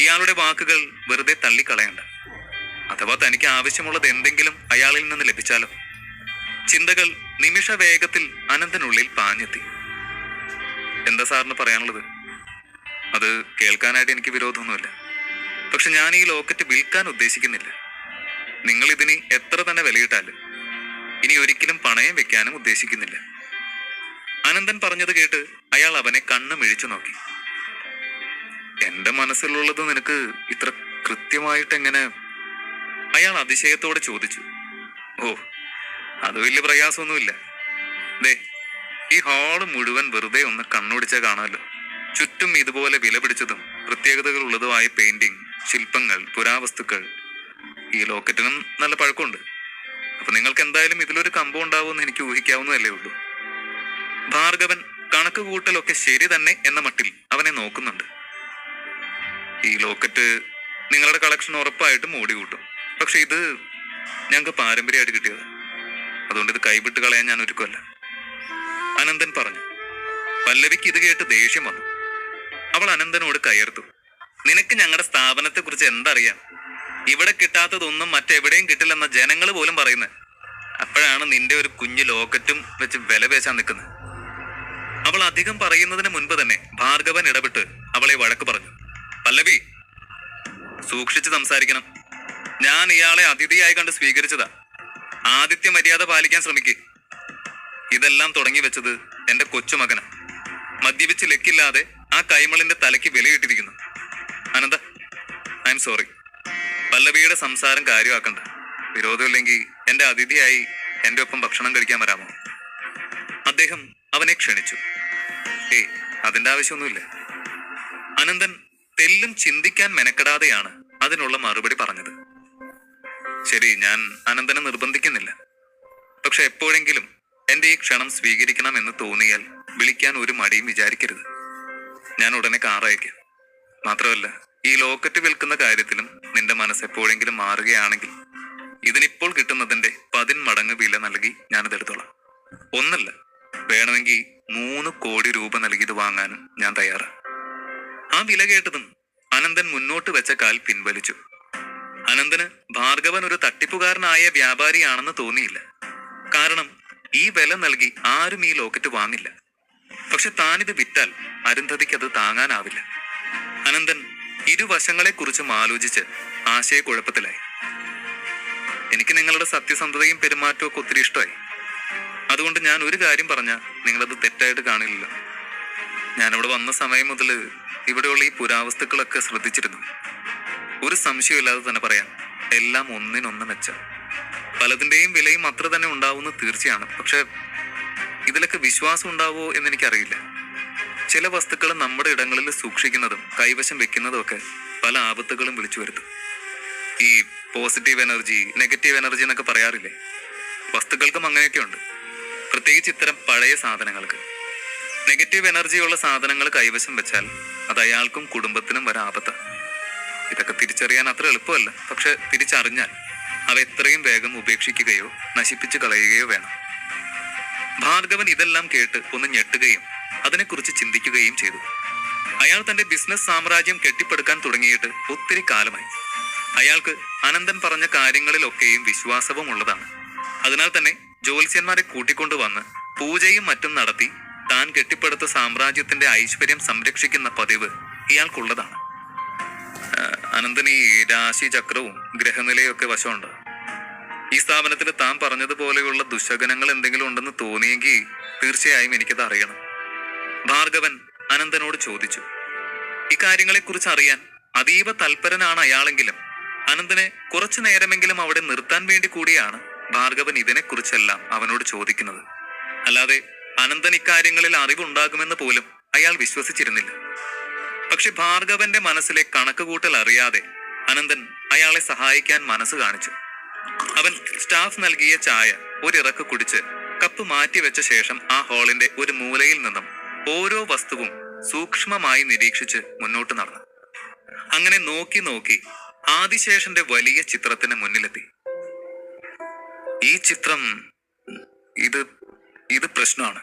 ഇയാളുടെ വാക്കുകൾ വെറുതെ തള്ളിക്കളയണ്ട. അഥവാ തനിക്ക് ആവശ്യമുള്ളത് എന്തെങ്കിലും അയാളിൽ നിന്ന് ലഭിച്ചാലോ? ചിന്തകൾ നിമിഷ വേഗത്തിൽ അനന്തനുള്ളിൽ പാഞ്ഞെത്തി. എന്താ സാറിന് പറയാനുള്ളത്? അത് കേൾക്കാനായിട്ട് എനിക്ക് വിരോധമൊന്നുമില്ല. പക്ഷെ ഞാൻ ഈ ലോക്കറ്റ് വിൽക്കാൻ ഉദ്ദേശിക്കുന്നില്ല. നിങ്ങൾ ഇതിന് എത്ര തന്നെ വിലയിട്ടാലും ഇനി ഒരിക്കലും പണയം വെക്കാനും ഉദ്ദേശിക്കുന്നില്ല. അനന്തൻ പറഞ്ഞത് കേട്ട് അയാൾ അവനെ കണ്ണു മിഴിച്ചു നോക്കി. എന്റെ മനസ്സിലുള്ളത് നിനക്ക് ഇത്ര കൃത്യമായിട്ട് എങ്ങനെ? അയാൾ അതിശയത്തോടെ ചോദിച്ചു. ഓ, അത് വലിയ പ്രയാസമൊന്നുമില്ല. ദേ, ഈ ഹാള് മുഴുവൻ വെറുതെ ഒന്ന് കണ്ണോടിച്ചാൽ കാണാമല്ലോ. ചുറ്റും ഇതുപോലെ വില പിടിച്ചതും പ്രത്യേകതകൾ ഉള്ളതുമായ പെയിന്റിങ്, ശില്പങ്ങൾ, പുരാവസ്തുക്കൾ. ഈ ലോക്കറ്റിനും നല്ല പഴക്കമുണ്ട്. അപ്പൊ നിങ്ങൾക്ക് എന്തായാലും ഇതിലൊരു കമ്പം ഉണ്ടാവുമെന്ന് എനിക്ക് ഊഹിക്കാവുന്നതല്ലേ ഉള്ളൂ. ഭാർഗവൻ കണക്ക് കൂട്ടലൊക്കെ ശരി തന്നെ എന്ന മട്ടിൽ അവനെ നോക്കുന്നുണ്ട്. ഈ ലോക്കറ്റ് നിങ്ങളുടെ കളക്ഷൻ ഉറപ്പായിട്ടും ഓടി കൂട്ടും. പക്ഷെ ഇത് ഞങ്ങൾക്ക് പാരമ്പര്യമായിട്ട് കിട്ടിയത്, അതുകൊണ്ട് ഇത് കൈവിട്ട് കളയാൻ ഞാൻ ഒരുക്കമല്ല, അനന്തൻ പറഞ്ഞു. പല്ലവിക്ക് ഇത് കേട്ട് ദേഷ്യം വന്നു. അവൾ അനന്തനോട് കയർത്തു. നിനക്ക് ഞങ്ങളുടെ സ്ഥാപനത്തെ കുറിച്ച് എന്തറിയാം? ഇവിടെ കിട്ടാത്തതൊന്നും മറ്റെവിടെയും കിട്ടില്ലെന്ന ജനങ്ങൾ പോലും പറയുന്നത്. അപ്പോഴാണ് നിന്റെ ഒരു കുഞ്ഞു ലോക്കറ്റും വെച്ച് വില പേശാൻ നിൽക്കുന്നത്. അവൾ അധികം പറയുന്നതിന് മുൻപ് തന്നെ ഭാർഗവൻ ഇടപെട്ട് അവളെ വഴക്ക് പറഞ്ഞു. പല്ലവി, സൂക്ഷിച്ച് സംസാരിക്കണം. ഞാൻ ഇയാളെ അതിഥിയായി കണ്ട് സ്വീകരിച്ചതാ. ആതിഥ്യ മര്യാദ പാലിക്കാൻ ശ്രമിക്കേ. ഇതെല്ലാം തുടങ്ങി വെച്ചത് എന്റെ കൊച്ചുമകനാ. മദ്യപിച്ച് ലക്കില്ലാതെ ആ കൈമളിന്റെ തലയ്ക്ക് വിലയിട്ടിരിക്കുന്നു. അനന്ത, ഐ എം സോറി. പല്ലവിയുടെ സംസാരം കാര്യമാക്കണ്ട. വിരോധമില്ലെങ്കിൽ എന്റെ അതിഥിയായി എന്റെ ഒപ്പം ഭക്ഷണം കഴിക്കാൻ വരാമോ? അദ്ദേഹം അവനെ ക്ഷണിച്ചു. ഏയ്, അതിന്റെ ആവശ്യമൊന്നുമില്ല. അനന്തൻ തെല്ലും ചിന്തിക്കാൻ മെനക്കെടാതെയാണ് അതിനുള്ള മറുപടി പറഞ്ഞത്. ശരി, ഞാൻ അനന്തനെ നിർബന്ധിക്കുന്നില്ല. പക്ഷെ എപ്പോഴെങ്കിലും എന്റെ ഈ ക്ഷണം സ്വീകരിക്കണം എന്ന് തോന്നിയാൽ വിളിക്കാൻ ഒരു മടിയും വിചാരിക്കരുത്. ഞാൻ ഉടനെ കാറയക്കാം. മാത്രമല്ല, ഈ ലോക്കറ്റ് വിൽക്കുന്ന കാര്യത്തിലും നിന്റെ മനസ്സ് എപ്പോഴെങ്കിലും മാറുകയാണെങ്കിൽ ഇതിനിപ്പോൾ കിട്ടുന്നതിന്റെ 10 മടങ്ങ് വില നൽകി ഞാനിതെടുത്തോളാം. ഒന്നല്ല, വേണമെങ്കിൽ 3 കോടി രൂപ നൽകി ഇത് വാങ്ങാനും ഞാൻ തയ്യാറാണ്. ആ വില കേട്ടതും അനന്തൻ മുന്നോട്ട് വെച്ച കാൽ പിൻവലിച്ചു. അനന്തന് ഭാർഗവൻ ഒരു തട്ടിപ്പുകാരനായ വ്യാപാരിയാണെന്ന് തോന്നിയില്ല. കാരണം ഈ വില നൽകി ആരും ഈ ലോക്കറ്റ് വാങ്ങില്ല. പക്ഷെ താനിത് വിറ്റാൽ അരുന്ധതിക്ക് അത് താങ്ങാനാവില്ല. അനന്തൻ ഇരുവശങ്ങളെക്കുറിച്ചും ആലോചിച്ച് ആശയക്കുഴപ്പത്തിലായി. എനിക്ക് നിങ്ങളുടെ സത്യസന്ധതയും പെരുമാറ്റവും ഒക്കെ ഒത്തിരി ഇഷ്ടമായി. അതുകൊണ്ട് ഞാൻ ഒരു കാര്യം പറഞ്ഞാൽ നിങ്ങളത് തെറ്റായിട്ട് കാണില്ലല്ലോ. ഞാനിവിടെ വന്ന സമയം മുതൽ ഇവിടെയുള്ള ഈ പുരാവസ്തുക്കളൊക്കെ ശ്രദ്ധിച്ചിരുന്നു. ഒരു സംശയമില്ലാതെ തന്നെ പറയാം, എല്ലാം ഒന്നിനൊന്ന് മെച്ചം. പലതിൻ്റെയും വിലയും അത്ര തന്നെ ഉണ്ടാവുമെന്ന് തീർച്ചയാണ്. പക്ഷെ ഇതിലൊക്കെ വിശ്വാസം ഉണ്ടാവുമോ എന്നെനിക്കറിയില്ല. ചില വസ്തുക്കൾ നമ്മുടെ ഇടങ്ങളിൽ സൂക്ഷിക്കുന്നതും കൈവശം വെക്കുന്നതും ഒക്കെ പല ആപത്തുകളും വിളിച്ചു വരുത്തും. ഈ പോസിറ്റീവ് എനർജി, നെഗറ്റീവ് എനർജി എന്നൊക്കെ പറയാറില്ലേ? വസ്തുക്കൾക്കും അങ്ങനെയൊക്കെ ഉണ്ട്. പ്രത്യേകിച്ച് ഇത്തരം പഴയ സാധനങ്ങൾക്ക്. നെഗറ്റീവ് എനർജിയുള്ള സാധനങ്ങൾ കൈവശം വെച്ചാൽ അത് അയാൾക്കും കുടുംബത്തിനും വരെ ആപത്താണ്. ഇതൊക്കെ തിരിച്ചറിയാൻ അത്ര എളുപ്പമല്ല. പക്ഷെ തിരിച്ചറിഞ്ഞാൽ അവ എത്രയും വേഗം ഉപേക്ഷിക്കുകയോ നശിപ്പിച്ചു കളയുകയോ വേണം. ഭാർഗവൻ ഇതെല്ലാം കേട്ട് ഒന്ന് ഞെട്ടുകയും അതിനെക്കുറിച്ച് ചിന്തിക്കുകയും ചെയ്തു. അയാൾ തന്റെ ബിസിനസ് സാമ്രാജ്യം കെട്ടിപ്പടുക്കാൻ തുടങ്ങിയിട്ട് ഒത്തിരി കാലമായി. അയാൾക്ക് അനന്തൻ പറഞ്ഞ കാര്യങ്ങളിലൊക്കെയും വിശ്വാസവും ഉള്ളതാണ്. അതിനാൽ തന്നെ ജ്യോത്സ്യന്മാരെ കൂട്ടിക്കൊണ്ടുവന്ന് പൂജയും മറ്റും നടത്തി താൻ കെട്ടിപ്പടുത്ത സാമ്രാജ്യത്തിന്റെ ഐശ്വര്യം സംരക്ഷിക്കുന്ന പതിവ് ഇയാൾക്കുള്ളതാണ്. അനന്തൻ ഈ രാശി ചക്രവും ഗ്രഹനിലയും ഒക്കെ വശമുണ്ട്. ഈ സ്ഥാപനത്തിൽ താൻ പറഞ്ഞതുപോലെയുള്ള ദുശകനങ്ങൾ എന്തെങ്കിലും ഉണ്ടെന്ന് തോന്നിയെങ്കിൽ തീർച്ചയായും എനിക്കത് അറിയണം. ഭാർഗവൻ അനന്തനോട് ചോദിച്ചു. ഇക്കാര്യങ്ങളെക്കുറിച്ച് അറിയാൻ അതീവ തൽപരനാണ് അയാളെങ്കിലും അനന്തനെ കുറച്ചു നേരമെങ്കിലും അവിടെ നിർത്താൻ വേണ്ടി കൂടിയാണ് ഭാർഗവൻ ഇതിനെക്കുറിച്ചെല്ലാം അവനോട് ചോദിക്കുന്നത്. അല്ലാതെ അനന്തൻ ഇക്കാര്യങ്ങളിൽ അറിവുണ്ടാകുമെന്ന് പോലും അയാൾ വിശ്വസിച്ചിരുന്നില്ല. പക്ഷെ ഭാർഗവന്റെ മനസ്സിലെ കണക്കുകൂട്ടൽ അറിയാതെ അനന്തൻ അയാളെ സഹായിക്കാൻ മനസ്സ് കാണിച്ചു. അവൻ സ്റ്റാഫ് നൽകിയ ചായ ഒരിറക്ക് കുടിച്ച് കപ്പ് മാറ്റിവെച്ച ശേഷം ആ ഹാളിന്റെ ഒരു മൂലയിൽ നിന്നും ഓരോ വസ്തുവും സൂക്ഷ്മമായി നിരീക്ഷിച്ച് മുന്നോട്ട് നടന്നു. അങ്ങനെ നോക്കി നോക്കി ആദിശേഷന്റെ വലിയ ചിത്രത്തിന് മുന്നിലെത്തി. ഈ ചിത്രം ഇത് പ്രശ്നമാണ്.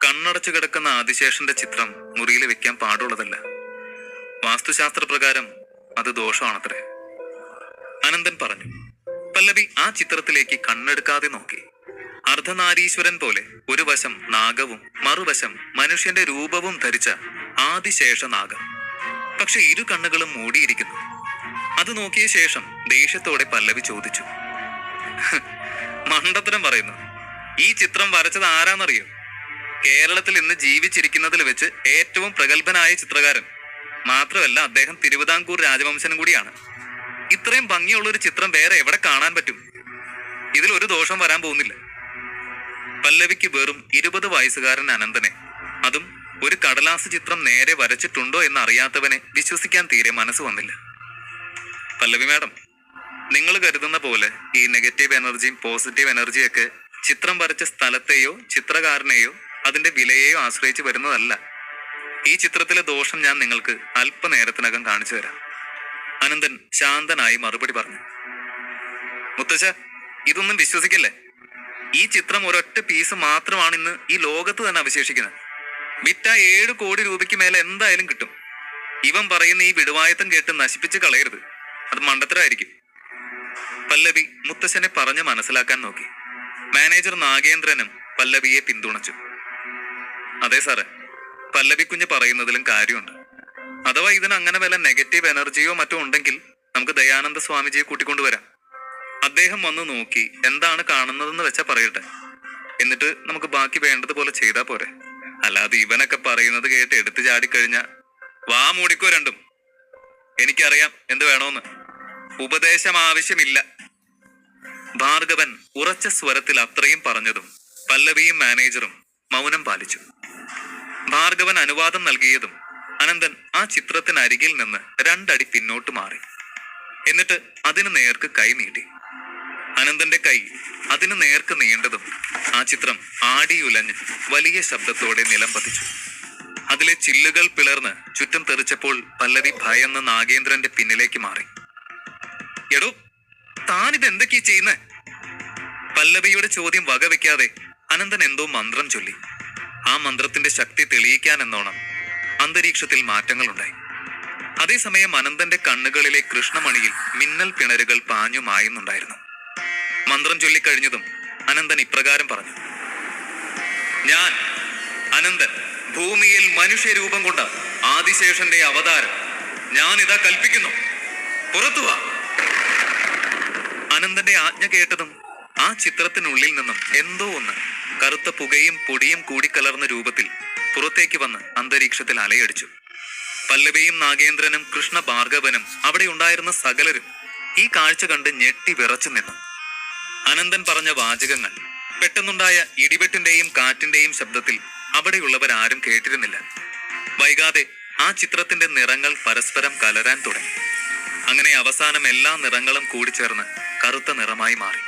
കണ്ണടച്ചു കിടക്കുന്ന ആദിശേഷന്റെ ചിത്രം മുറിയിൽ വെക്കാൻ പാടുള്ളതല്ല. വാസ്തുശാസ്ത്ര പ്രകാരം അത് ദോഷമാണത്രേ, അനന്തൻ പറഞ്ഞു. പല്ലവി ആ ചിത്രത്തിലേക്ക് കണ്ണെടുക്കാതെ നോക്കി. അർദ്ധനാരീശ്വരൻ പോലെ ഒരു വശം നാഗവും മറുവശം മനുഷ്യന്റെ രൂപവും ധരിച്ച ആദിശേഷ നാഗം. പക്ഷെ ഇരു കണ്ണുകളും മൂടിയിരിക്കുന്നു. അത് നോക്കിയ ശേഷം ദേഷ്യത്തോടെ പല്ലവി ചോദിച്ചു, മണ്ടത്തരം പറയുന്നു. ഈ ചിത്രം വരച്ചത് ആരാന്നറിയോ? കേരളത്തിൽ ഇന്ന് ജീവിച്ചിരിക്കുന്നതിൽ വെച്ച് ഏറ്റവും പ്രഗത്ഭനായ ചിത്രകാരൻ. മാത്രമല്ല അദ്ദേഹം തിരുവിതാംകൂർ രാജവംശനും കൂടിയാണ്. ഇത്രയും ഭംഗിയുള്ള ഒരു ചിത്രം വേറെ എവിടെ കാണാൻ പറ്റും? ഇതിൽ ഒരു ദോഷം വരാൻ പോകുന്നില്ല. പല്ലവിക്ക് വെറും 20 വയസ്സുകാരൻ അനന്തനെ, അതും ഒരു കടലാസ് ചിത്രം നേരെ വരച്ചിട്ടുണ്ടോ എന്നറിയാത്തവനെ വിശ്വസിക്കാൻ തീരെ മനസ്സ് വന്നില്ല. പല്ലവി മാഡം, നിങ്ങൾ കരുതുന്ന പോലെ ഈ നെഗറ്റീവ് എനർജിയും പോസിറ്റീവ് എനർജിയും ഒക്കെ ചിത്രം വരച്ച സ്ഥലത്തെയോ ചിത്രകാരനെയോ അതിന്റെ വിലയെയോ ആശ്രയിച്ച് വരുന്നതല്ല. ഈ ചിത്രത്തിലെ ദോഷം ഞാൻ നിങ്ങൾക്ക് അല്പനേരത്തിനകം കാണിച്ചു തരാം. അനന്തൻ ശാന്തനായി മറുപടി പറഞ്ഞു. മുത്തശ്ശ, ഇതൊന്നും വിശ്വസിക്കല്ലേ. ഈ ചിത്രം ഒരൊറ്റ പീസ് മാത്രമാണ് ഇന്ന് ഈ ലോകത്ത് തന്നെ അവശേഷിക്കുന്നത്. വിറ്റ 7 കോടി രൂപയ്ക്ക് മേലെ എന്തായാലും കിട്ടും. ഇവൻ പറയുന്ന ഈ വിടുവായത്തം കേട്ട് നശിപ്പിച്ച് കളയരുത്. അത് മണ്ടത്തരായിരിക്കും. പല്ലവി മുത്തശ്ശനെ പറഞ്ഞ് മനസ്സിലാക്കാൻ നോക്കി. മാനേജർ നാഗേന്ദ്രനും പല്ലവിയെ പിന്തുണച്ചു. അതെ സാറേ, പല്ലവി കുഞ്ഞ് പറയുന്നതിലും കാര്യമുണ്ട്. അഥവാ ഇതിന് അങ്ങനെ വല്ല നെഗറ്റീവ് എനർജിയോ മറ്റോ ഉണ്ടെങ്കിൽ നമുക്ക് ദയാനന്ദ സ്വാമിജിയെ കൂട്ടിക്കൊണ്ടുവരാം. അദ്ദേഹം വന്ന് നോക്കി എന്താണ് കാണുന്നതെന്ന് വെച്ചാൽ പറയട്ടെ. എന്നിട്ട് നമുക്ക് ബാക്കി വേണ്ടതുപോലെ ചെയ്താൽ പോരെ. അല്ലാതെ ഇവനൊക്കെ പറയുന്നത് കേട്ട് എടുത്തു ചാടിക്കഴിഞ്ഞ വാ മൂടിക്കോ രണ്ടും. എനിക്കറിയാം എന്ത് വേണോന്ന്. ഉപദേശം ആവശ്യമില്ല. ഭാർഗവൻ ഉറച്ച സ്വരത്തിൽ അത്രയും പറഞ്ഞതും പല്ലവിയും മാനേജറും മൗനം പാലിച്ചു. ഭാർഗവൻ അനുവാദം നൽകിയതും അനന്തൻ ആ ചിത്രത്തിനരികിൽ നിന്ന് 2 അടി പിന്നോട്ട് മാറി. എന്നിട്ട് അതിന് നേർക്ക് കൈ നീട്ടി. അനന്തന്റെ കൈ അതിന് നേർക്ക് നീണ്ടതും ആ ചിത്രം ആടിയുലഞ്ഞ് വലിയ ശബ്ദത്തോടെ നിലം പതിച്ചു. അതിലെ ചില്ലുകൾ പിളർന്ന് ചുറ്റും തെറിച്ചപ്പോൾ പല്ലവി ഭയന്ന് നാഗേന്ദ്രന്റെ പിന്നിലേക്ക് മാറി. എടോ, താനിത് എന്തൊക്കെയാ ചെയ്യുന്നേ? പല്ലവിയുടെ ചോദ്യം വകവെക്കാതെ അനന്തൻ എന്തോ മന്ത്രം ചൊല്ലി. ആ മന്ത്രത്തിന്റെ ശക്തി തെളിയിക്കാൻ എന്നോണം അന്തരീക്ഷത്തിൽ മാറ്റങ്ങൾ ഉണ്ടായി. അതേസമയം അനന്തന്റെ കണ്ണുകളിലെ കൃഷ്ണമണിയിൽ മിന്നൽ പിണരുകൾ പാഞ്ഞു മായുന്നുണ്ടായിരുന്നു. മന്ത്രം ചൊല്ലിക്കഴിഞ്ഞതും അനന്തൻ ഇപ്രകാരം പറഞ്ഞു: ഞാൻ അനന്തൻ, ഭൂമിയിൽ മനുഷ്യരൂപം കൊണ്ട ആദിശേഷന്റെ അവതാരം, ഞാനിതാ കൽപ്പിക്കുന്നു, പുറത്തുവാ. അനന്തന്റെ ആജ്ഞ കേട്ടതും ആ ചിത്രത്തിനുള്ളിൽ നിന്നും എന്തോ ഒന്ന് കറുത്ത പുകയും പൊടിയും കൂടിക്കലർന്ന രൂപത്തിൽ പുറത്തേക്ക് വന്ന് അന്തരീക്ഷത്തിൽ അലയടിച്ചു. പല്ലവിയും നാഗേന്ദ്രനും കൃഷ്ണ ഭാർഗവനും അവിടെ ഉണ്ടായിരുന്ന സകലരും ഈ കാഴ്ച കണ്ട് ഞെട്ടി വിറച്ചു നിന്നു. അനന്തൻ പറഞ്ഞ വാചകങ്ങൾ പെട്ടെന്നുണ്ടായ ഇടിവെട്ടിന്റെയും കാറ്റിന്റെയും ശബ്ദത്തിൽ അവിടെയുള്ളവരാരും കേട്ടിരുന്നില്ല. വൈകാതെ ആ ചിത്രത്തിന്റെ നിറങ്ങൾ പരസ്പരം കലരാൻ തുടങ്ങി. അങ്ങനെ അവസാനം എല്ലാ നിറങ്ങളും കൂടിച്ചേർന്ന് കറുത്ത നിറമായി മാറി.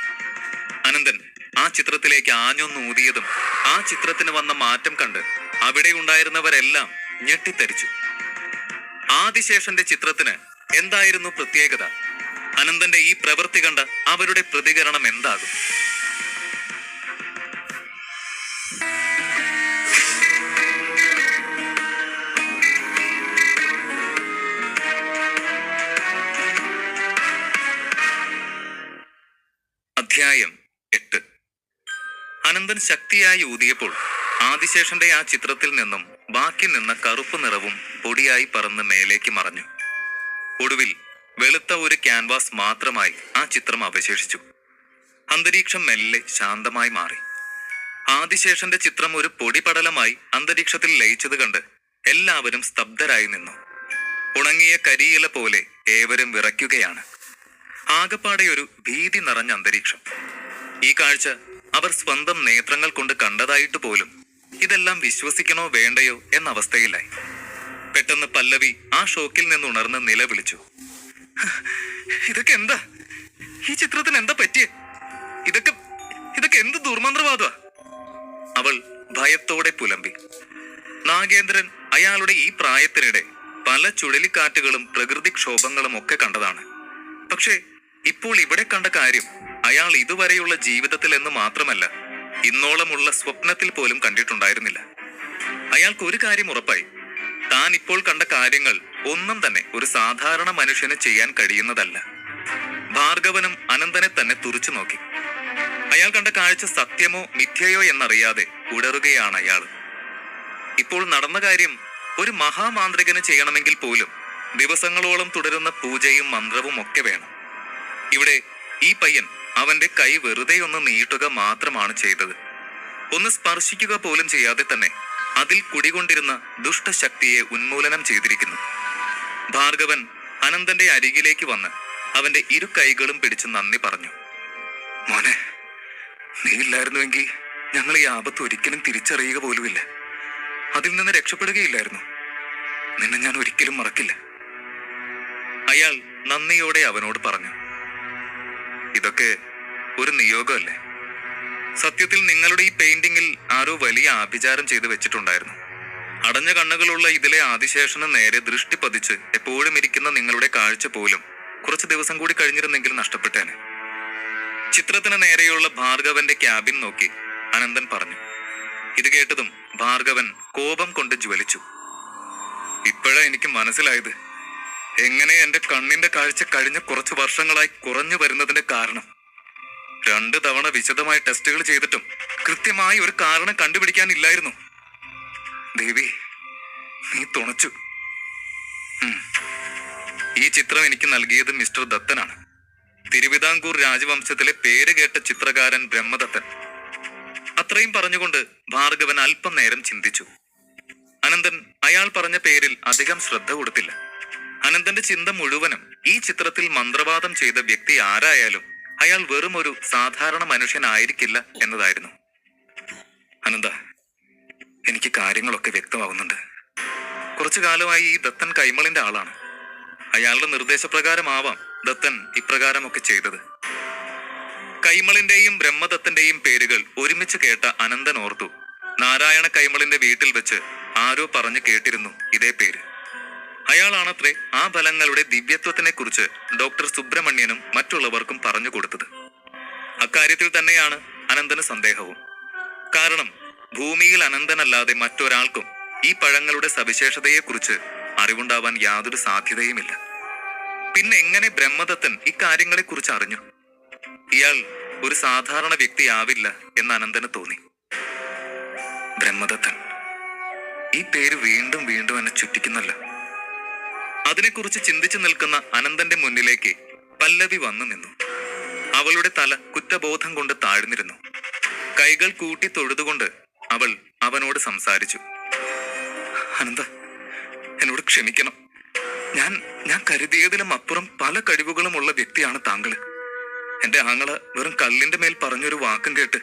അനന്തൻ ആ ചിത്രത്തിലേക്ക് ആഞ്ഞൊന്നൂതിയതും ആ ചിത്രത്തിന് വന്ന മാറ്റം കണ്ട് അവിടെ ഉണ്ടായിരുന്നവരെല്ലാം ഞെട്ടിത്തരിച്ചു. ആദിശേഷന്റെ ചിത്രത്തിന് എന്തായിരുന്നു പ്രത്യേകത? അനന്തന്റെ ഈ പ്രവൃത്തി കണ്ട അവരുടെ പ്രതികരണം എന്താകും? അധ്യായം 8. അനന്തൻ ശക്തിയായി ഊതിയപ്പോൾ ആദിശേഷന്റെ ആ ചിത്രത്തിൽ നിന്നും ബാക്കി നിന്ന കറുപ്പ് നിറവും പൊടിയായി പറന്ന് മേലേക്ക് മറഞ്ഞു. ഒടുവിൽ വെളുത്ത ഒരു ക്യാൻവാസ് മാത്രമായി ആ ചിത്രം അവശേഷിച്ചു. അന്തരീക്ഷം മെല്ലെ ശാന്തമായി മാറി. ആദിശേഷന്റെ ചിത്രം ഒരു പൊടിപടലമായി അന്തരീക്ഷത്തിൽ ലയിച്ചത് കണ്ട് എല്ലാവരും സ്തബ്ധരായി നിന്നു. ഉണങ്ങിയ കരിയില പോലെ ഏവരും വിറയ്ക്കുകയാണ്. ആകപ്പാടെ ഒരു ഭീതി നിറഞ്ഞ അന്തരീക്ഷം. ഈ കാഴ്ച അവർ സ്വന്തം നേത്രങ്ങൾ കൊണ്ട് കണ്ടതായിട്ട് പോലും ഇതെല്ലാം വിശ്വസിക്കണോ വേണ്ടയോ എന്ന അവസ്ഥയിലായി. പെട്ടെന്ന് പല്ലവി ആ ഷോക്കിൽ നിന്ന് ഉണർന്ന് നിലവിളിച്ചു: ഇതൊക്കെ എന്താ? ഈ ചിത്രത്തിന് എന്താ പറ്റിയേ? ഇതൊക്കെ എന്ത് ദുർമന്ത്രവാദമാ? അവൾ ഭയത്തോടെ പുലമ്പി. നാഗേന്ദ്രൻ അയാളുടെ ഈ പ്രായത്തിനിടെ പല ചുഴലിക്കാറ്റുകളും പ്രകൃതിക്ഷോഭങ്ങളും ഒക്കെ കണ്ടതാണ്. പക്ഷേ ഇപ്പോൾ ഇവിടെ കണ്ട കാര്യം അയാൾ ഇതുവരെയുള്ള ജീവിതത്തിൽ എന്ന് മാത്രമല്ല, ഇന്നോളമുള്ള സ്വപ്നത്തിൽ പോലും കണ്ടിട്ടുണ്ടായിരുന്നില്ല. അയാൾക്ക് ഒരു കാര്യം ഉറപ്പായി: താൻ ഇപ്പോൾ കണ്ട കാര്യങ്ങൾ ഒന്നും തന്നെ ഒരു സാധാരണ മനുഷ്യന് ചെയ്യാൻ കഴിയുന്നതല്ല. ഭാർഗവനും അനന്തനെ തന്നെ തുറിച്ചു നോക്കി. അയാൾ കണ്ട കാഴ്ച സത്യമോ മിഥ്യയോ എന്നറിയാതെ ഉടറുകയാണ് അയാൾ. ഇപ്പോൾ നടന്ന കാര്യം ഒരു മഹാമാന്ത്രികന് ചെയ്യണമെങ്കിൽ പോലും ദിവസങ്ങളോളം തുടരുന്ന പൂജയും മന്ത്രവും ഒക്കെ വേണം. ഇവിടെ ഈ പയ്യൻ അവന്റെ കൈ വെറുതെ ഒന്ന് നീട്ടുക മാത്രമാണ് ചെയ്തത്. ഒന്ന് സ്പർശിക്കുക പോലും ചെയ്യാതെ തന്നെ അതിൽ കുടികൊണ്ടിരുന്ന ദുഷ്ടശക്തിയെ ഉന്മൂലനം ചെയ്തിരിക്കുന്നു. ഭാർഗവൻ അനന്തന്റെ അരികിലേക്ക് വന്ന് അവന്റെ ഇരു കൈകളും പിടിച്ച് നന്ദി പറഞ്ഞു. മോനെ, നീ ഇല്ലായിരുന്നുവെങ്കിൽ ഞങ്ങൾ ഈ ആപത്ത് ഒരിക്കലും തിരിച്ചറിയുക പോലുമില്ല. അതിൽ നിന്ന് രക്ഷപ്പെടുകയില്ലായിരുന്നു. നിന്നെ ഞാൻ ഒരിക്കലും മറക്കില്ല. അയാൾ നന്ദിയോടെ അവനോട് പറഞ്ഞു. ഇതൊക്കെ ഒരു നിയോഗമല്ലേ? സത്യത്തിൽ നിങ്ങളുടെ ഈ പെയിന്റിങ്ങിൽ ആരോ വലിയ ആഭിചാരം ചെയ്തു വെച്ചിട്ടുണ്ടായിരുന്നു. അടഞ്ഞ കണ്ണുകളുള്ള ഇതിലെ ആദിശേഷന് നേരെ ദൃഷ്ടി പതിച്ച് എപ്പോഴും ഇരിക്കുന്ന നിങ്ങളുടെ കാഴ്ച പോലും കുറച്ച് ദിവസം കൂടി കഴിഞ്ഞിരുന്നെങ്കിൽ നഷ്ടപ്പെട്ടേനെ. ചിത്രത്തിന് നേരെയുള്ള ഭാർഗവന്റെ ക്യാബിൻ നോക്കി അനന്തൻ പറഞ്ഞു. ഇത് കേട്ടതും ഭാർഗവൻ കോപം കൊണ്ട് ജ്വലിച്ചു. ഇപ്പോഴാ എനിക്ക് മനസ്സിലായത് എങ്ങനെ എന്റെ കണ്ണിന്റെ കാഴ്ച കഴിഞ്ഞ കുറച്ച് വർഷങ്ങളായി കുറഞ്ഞു വരുന്നതിന്റെ കാരണം. 2 തവണ വിശദമായ ടെസ്റ്റുകൾ ചെയ്തിട്ടും കൃത്യമായി ഒരു കാരണം കണ്ടുപിടിക്കാനില്ലായിരുന്നു. ദേവി, നീ തുണച്ചു. ഈ ചിത്രം എനിക്ക് നൽകിയത് മിസ്റ്റർ ദത്തനാണ്. തിരുവിതാംകൂർ രാജവംശത്തിലെ പേരുകേട്ട ചിത്രകാരൻ ബ്രഹ്മദത്തൻ. അത്രയും പറഞ്ഞുകൊണ്ട് ഭാർഗവൻ അല്പം നേരം ചിന്തിച്ചു. അനന്തൻ അയാൾ പറഞ്ഞ പേരിൽ അധികം ശ്രദ്ധ കൊടുത്തില്ല. അനന്തന്റെ ചിന്ത മുഴുവനും ഈ ചിത്രത്തിൽ മന്ത്രവാദം ചെയ്ത വ്യക്തി ആരായാലും അയാൾ വെറും ഒരു സാധാരണ മനുഷ്യനായിരിക്കില്ല എന്നതായിരുന്നു. അനന്ത, എനിക്ക് കാര്യങ്ങളൊക്കെ വ്യക്തമാവുന്നുണ്ട്. കുറച്ചു കാലമായി ഈ ദത്തൻ കൈമളിന്റെ ആളാണ്. അയാളുടെ നിർദ്ദേശപ്രകാരമാവാം ദത്തൻ ഇപ്രകാരമൊക്കെ ചെയ്തത്. കൈമളിന്റെയും ബ്രഹ്മദത്തന്റെയും പേരുകൾ ഒരുമിച്ച് കേട്ട അനന്തൻ ഓർത്തു, നാരായണ കൈമളിന്റെ വീട്ടിൽ വെച്ച് ആരോ പറഞ്ഞു കേട്ടിരുന്നു ഇതേ പേര്. അയാളാണത്രേ ആ ഫലങ്ങളുടെ ദിവ്യത്വത്തിനെ കുറിച്ച് ഡോക്ടർ സുബ്രഹ്മണ്യനും മറ്റുള്ളവർക്കും പറഞ്ഞു കൊടുത്തത്. അക്കാര്യത്തിൽ തന്നെയാണ് അനന്തന് സന്ദേഹവും. കാരണം ഭൂമിയിൽ അനന്തനല്ലാതെ മറ്റൊരാൾക്കും ഈ പഴങ്ങളുടെ സവിശേഷതയെക്കുറിച്ച് അറിവുണ്ടാവാൻ യാതൊരു സാധ്യതയുമില്ല. പിന്നെ എങ്ങനെ ബ്രഹ്മദത്തൻ ഇക്കാര്യങ്ങളെക്കുറിച്ച് അറിഞ്ഞു? ഇയാൾ ഒരു സാധാരണ വ്യക്തിയാവില്ല എന്ന് അനന്തന് തോന്നി. ബ്രഹ്മദത്തൻ, ഈ പേര് വീണ്ടും വീണ്ടും എന്നെ ചുറ്റിക്കുന്നല്ലോ. അതിനെക്കുറിച്ച് ചിന്തിച്ചു നിൽക്കുന്ന അനന്തന്റെ മുന്നിലേക്ക് പല്ലവി വന്നു നിന്നു. അവളുടെ തല കുറ്റബോധം കൊണ്ട് താഴ്ന്നിരുന്നു. കൈകൾ കൂട്ടി തൊഴുതുകൊണ്ട് അവൾ അവനോട് സംസാരിച്ചു. അനന്ത, എന്നോട് ക്ഷമിക്കണം. ഞാൻ കരുതിയതിലും അപ്പുറം പല കഴിവുകളുമുള്ള വ്യക്തിയാണ് താങ്കള്. എന്റെ ആങ്ങള വെറും കല്ലിന്റെ മേൽ പറഞ്ഞൊരു വാക്കും കേട്ട്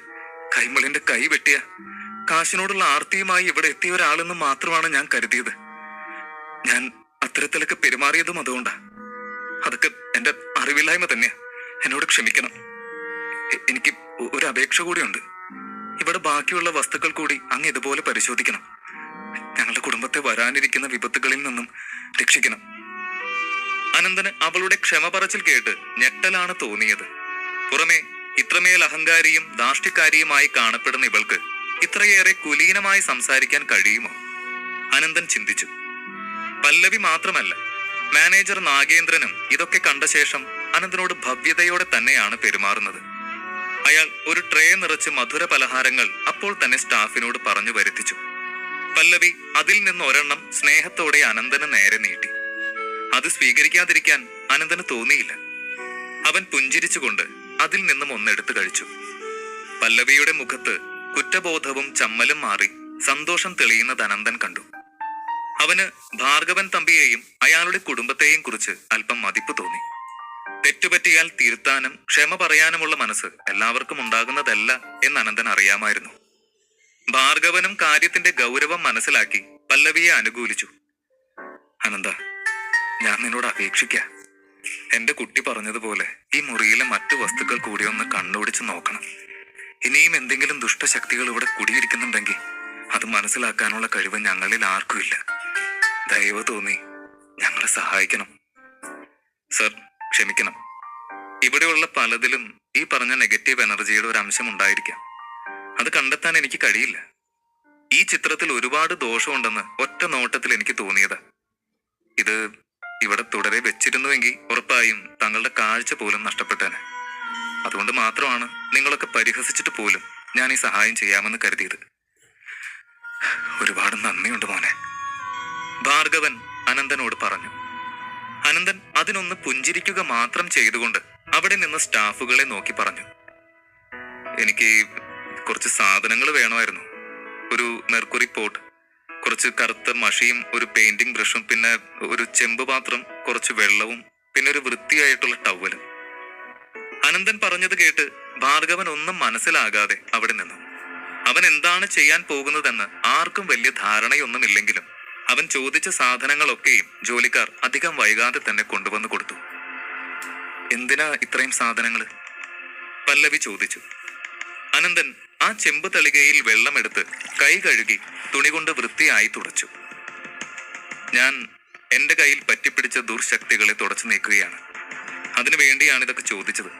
കൈമളിന്റെ കൈ വെട്ടിയ കാശിനോടുള്ള ആർത്തിയുമായി ഇവിടെ എത്തിയ ഒരാളെന്ന് മാത്രമാണ് ഞാൻ കരുതിയത്. ഞാൻ അത്തരത്തിലൊക്കെ പെരുമാറിയതും അതുകൊണ്ടാ. അതൊക്കെ എന്റെ അറിവില്ലായ്മ തന്നെയാ. എന്നോട് ക്ഷമിക്കണം. എനിക്ക് ഒരു അപേക്ഷ കൂടിയുണ്ട്. ഇവിടെ ബാക്കിയുള്ള വസ്തുക്കൾ കൂടി അങ്ങ് ഇതുപോലെ പരിശോധിക്കണം. ഞങ്ങളുടെ കുടുംബത്തെ വരാനിരിക്കുന്ന വിപത്തുകളിൽ നിന്നും രക്ഷിക്കണം. അനന്തന് അവളുടെ ക്ഷമ പറച്ചിൽ കേട്ട് ഞെട്ടലാണ് തോന്നിയത്. പുറമെ ഇത്രമേൽ അഹങ്കാരിയും ധാർഷ്ട്യക്കാരിയുമായി കാണപ്പെടുന്ന ഇവൾക്ക് ഇത്രയേറെ കുലീനമായി സംസാരിക്കാൻ കഴിയുമോ? അനന്തൻ ചിന്തിച്ചു. പല്ലവി മാത്രമല്ല, മാനേജർ നാഗേന്ദ്രനും ഇതൊക്കെ കണ്ട ശേഷം അനന്തനോട് ഭവ്യതയോടെ തന്നെയാണ് പെരുമാറുന്നത്. അയാൾ ഒരു ട്രേ നിറച്ച് മധുര പലഹാരങ്ങൾ അപ്പോൾ തന്നെ സ്റ്റാഫിനോട് പറഞ്ഞു വരുത്തിച്ചു. പല്ലവി അതിൽ നിന്ന് ഒരെണ്ണം സ്നേഹത്തോടെ അനന്തന് നേരെ നീട്ടി. അത് സ്വീകരിക്കാതിരിക്കാൻ അനന്തന് തോന്നിയില്ല. അവൻ പുഞ്ചിരിച്ചുകൊണ്ട് അതിൽ നിന്നും ഒന്നെടുത്ത് കഴിച്ചു. പല്ലവിയുടെ മുഖത്ത് കുറ്റബോധവും ചമ്മലും മാറി സന്തോഷം തെളിയുന്നത് അനന്തൻ കണ്ടു. അവന് ഭാർഗവൻ തമ്പിയെയും അയാളുടെ കുടുംബത്തെയും കുറിച്ച് അല്പം മതിപ്പ് തോന്നി. തെറ്റുപറ്റിയാൽ തിരുത്താനും ക്ഷമ പറയാനുമുള്ള മനസ്സ് എല്ലാവർക്കും ഉണ്ടാകുന്നതല്ല എന്ന് അനന്തൻ അറിയാമായിരുന്നു. ഭാർഗവനും കാര്യത്തിന്റെ ഗൗരവം മനസ്സിലാക്കി പല്ലവിയെ അനുകൂലിച്ചു. അനന്ത, ഞാൻ നിന്നോട് അപേക്ഷിക്കാം. എന്റെ കുട്ടി പറഞ്ഞതുപോലെ ഈ മുറിയിലെ മറ്റു വസ്തുക്കൾ കൂടി ഒന്ന് കണ്ണോടിച്ച് നോക്കണം. ഇനിയും എന്തെങ്കിലും ദുഷ്ടശക്തികൾ ഇവിടെ കുടിയിരിക്കുന്നുണ്ടെങ്കിൽ അത് മനസ്സിലാക്കാനുള്ള കഴിവ് ഞങ്ങളിൽ ആർക്കും ഇല്ല. ദയവ് തോന്നി ഞങ്ങളെ സഹായിക്കണം. സർ, ക്ഷമിക്കണം. ഇവിടെയുള്ള പലതിലും ഈ പറഞ്ഞ നെഗറ്റീവ് എനർജിയുടെ ഒരു അംശം ഉണ്ടായിരിക്കാം. അത് കണ്ടെത്താൻ എനിക്ക് കഴിയില്ല. ഈ ചിത്രത്തിൽ ഒരുപാട് ദോഷമുണ്ടെന്ന് ഒറ്റ നോട്ടത്തിൽ എനിക്ക് തോന്നിയതാ. ഇത് ഇവിടെ തുടരെ വെച്ചിരുന്നുവെങ്കിൽ ഉറപ്പായും തങ്ങളുടെ കാഴ്ച പോലും നഷ്ടപ്പെട്ടേനെ. അതുകൊണ്ട് മാത്രമാണ് നിങ്ങളൊക്കെ പരിഹസിച്ചിട്ട് പോലും ഞാൻ ഈ സഹായം ചെയ്യാമെന്ന് കരുതിയത്. ഒരുപാട് നന്ദിയുണ്ട് മോനെ, ഭാർഗവൻ അനന്തനോട് പറഞ്ഞു. അനന്തൻ അതിനൊന്ന് പുഞ്ചിരിക്കുക മാത്രം ചെയ്തുകൊണ്ട് അവിടെ നിന്ന് സ്റ്റാഫുകളെ നോക്കി പറഞ്ഞു. എനിക്ക് കുറച്ച് സാധനങ്ങൾ വേണമായിരുന്നു. ഒരു മെർക്കുറി പോട്ട്, കുറച്ച് കറുത്ത മഷിയും ഒരു പെയിന്റിംഗ് ബ്രഷും, പിന്നെ ഒരു ചെമ്പ് പാത്രം, കുറച്ച് വെള്ളവും, പിന്നെ ഒരു വൃത്തിയായിട്ടുള്ള ടവലും. അനന്തൻ പറഞ്ഞത് കേട്ട് ഭാർഗവൻ ഒന്നും മനസ്സിലാകാതെ അവിടെ നിന്നു. അവൻ എന്താണ് ചെയ്യാൻ പോകുന്നതെന്ന് ആർക്കും വലിയ ധാരണയൊന്നുമില്ലെങ്കിലും അവൻ ചോദിച്ച സാധനങ്ങളൊക്കെയും ജോലിക്കാർ അധികം വൈകാതെ തന്നെ കൊണ്ടുവന്നു കൊടുത്തു. എന്തിനാ ഇത്രയും സാധനങ്ങൾ? പല്ലവി ചോദിച്ചു. അനന്തൻ ആ ചെമ്പ് തളികയിൽ വെള്ളമെടുത്ത് കൈ കഴുകി തുണി കൊണ്ട് വൃത്തിയായി തുടച്ചു. ഞാൻ എന്റെ കയ്യിൽ പറ്റിപ്പിടിച്ച ദുർശക്തികളെ തുടച്ചു നീക്കുകയാണ്. അതിനു വേണ്ടിയാണ് ഇതൊക്കെ ചോദിച്ചത്.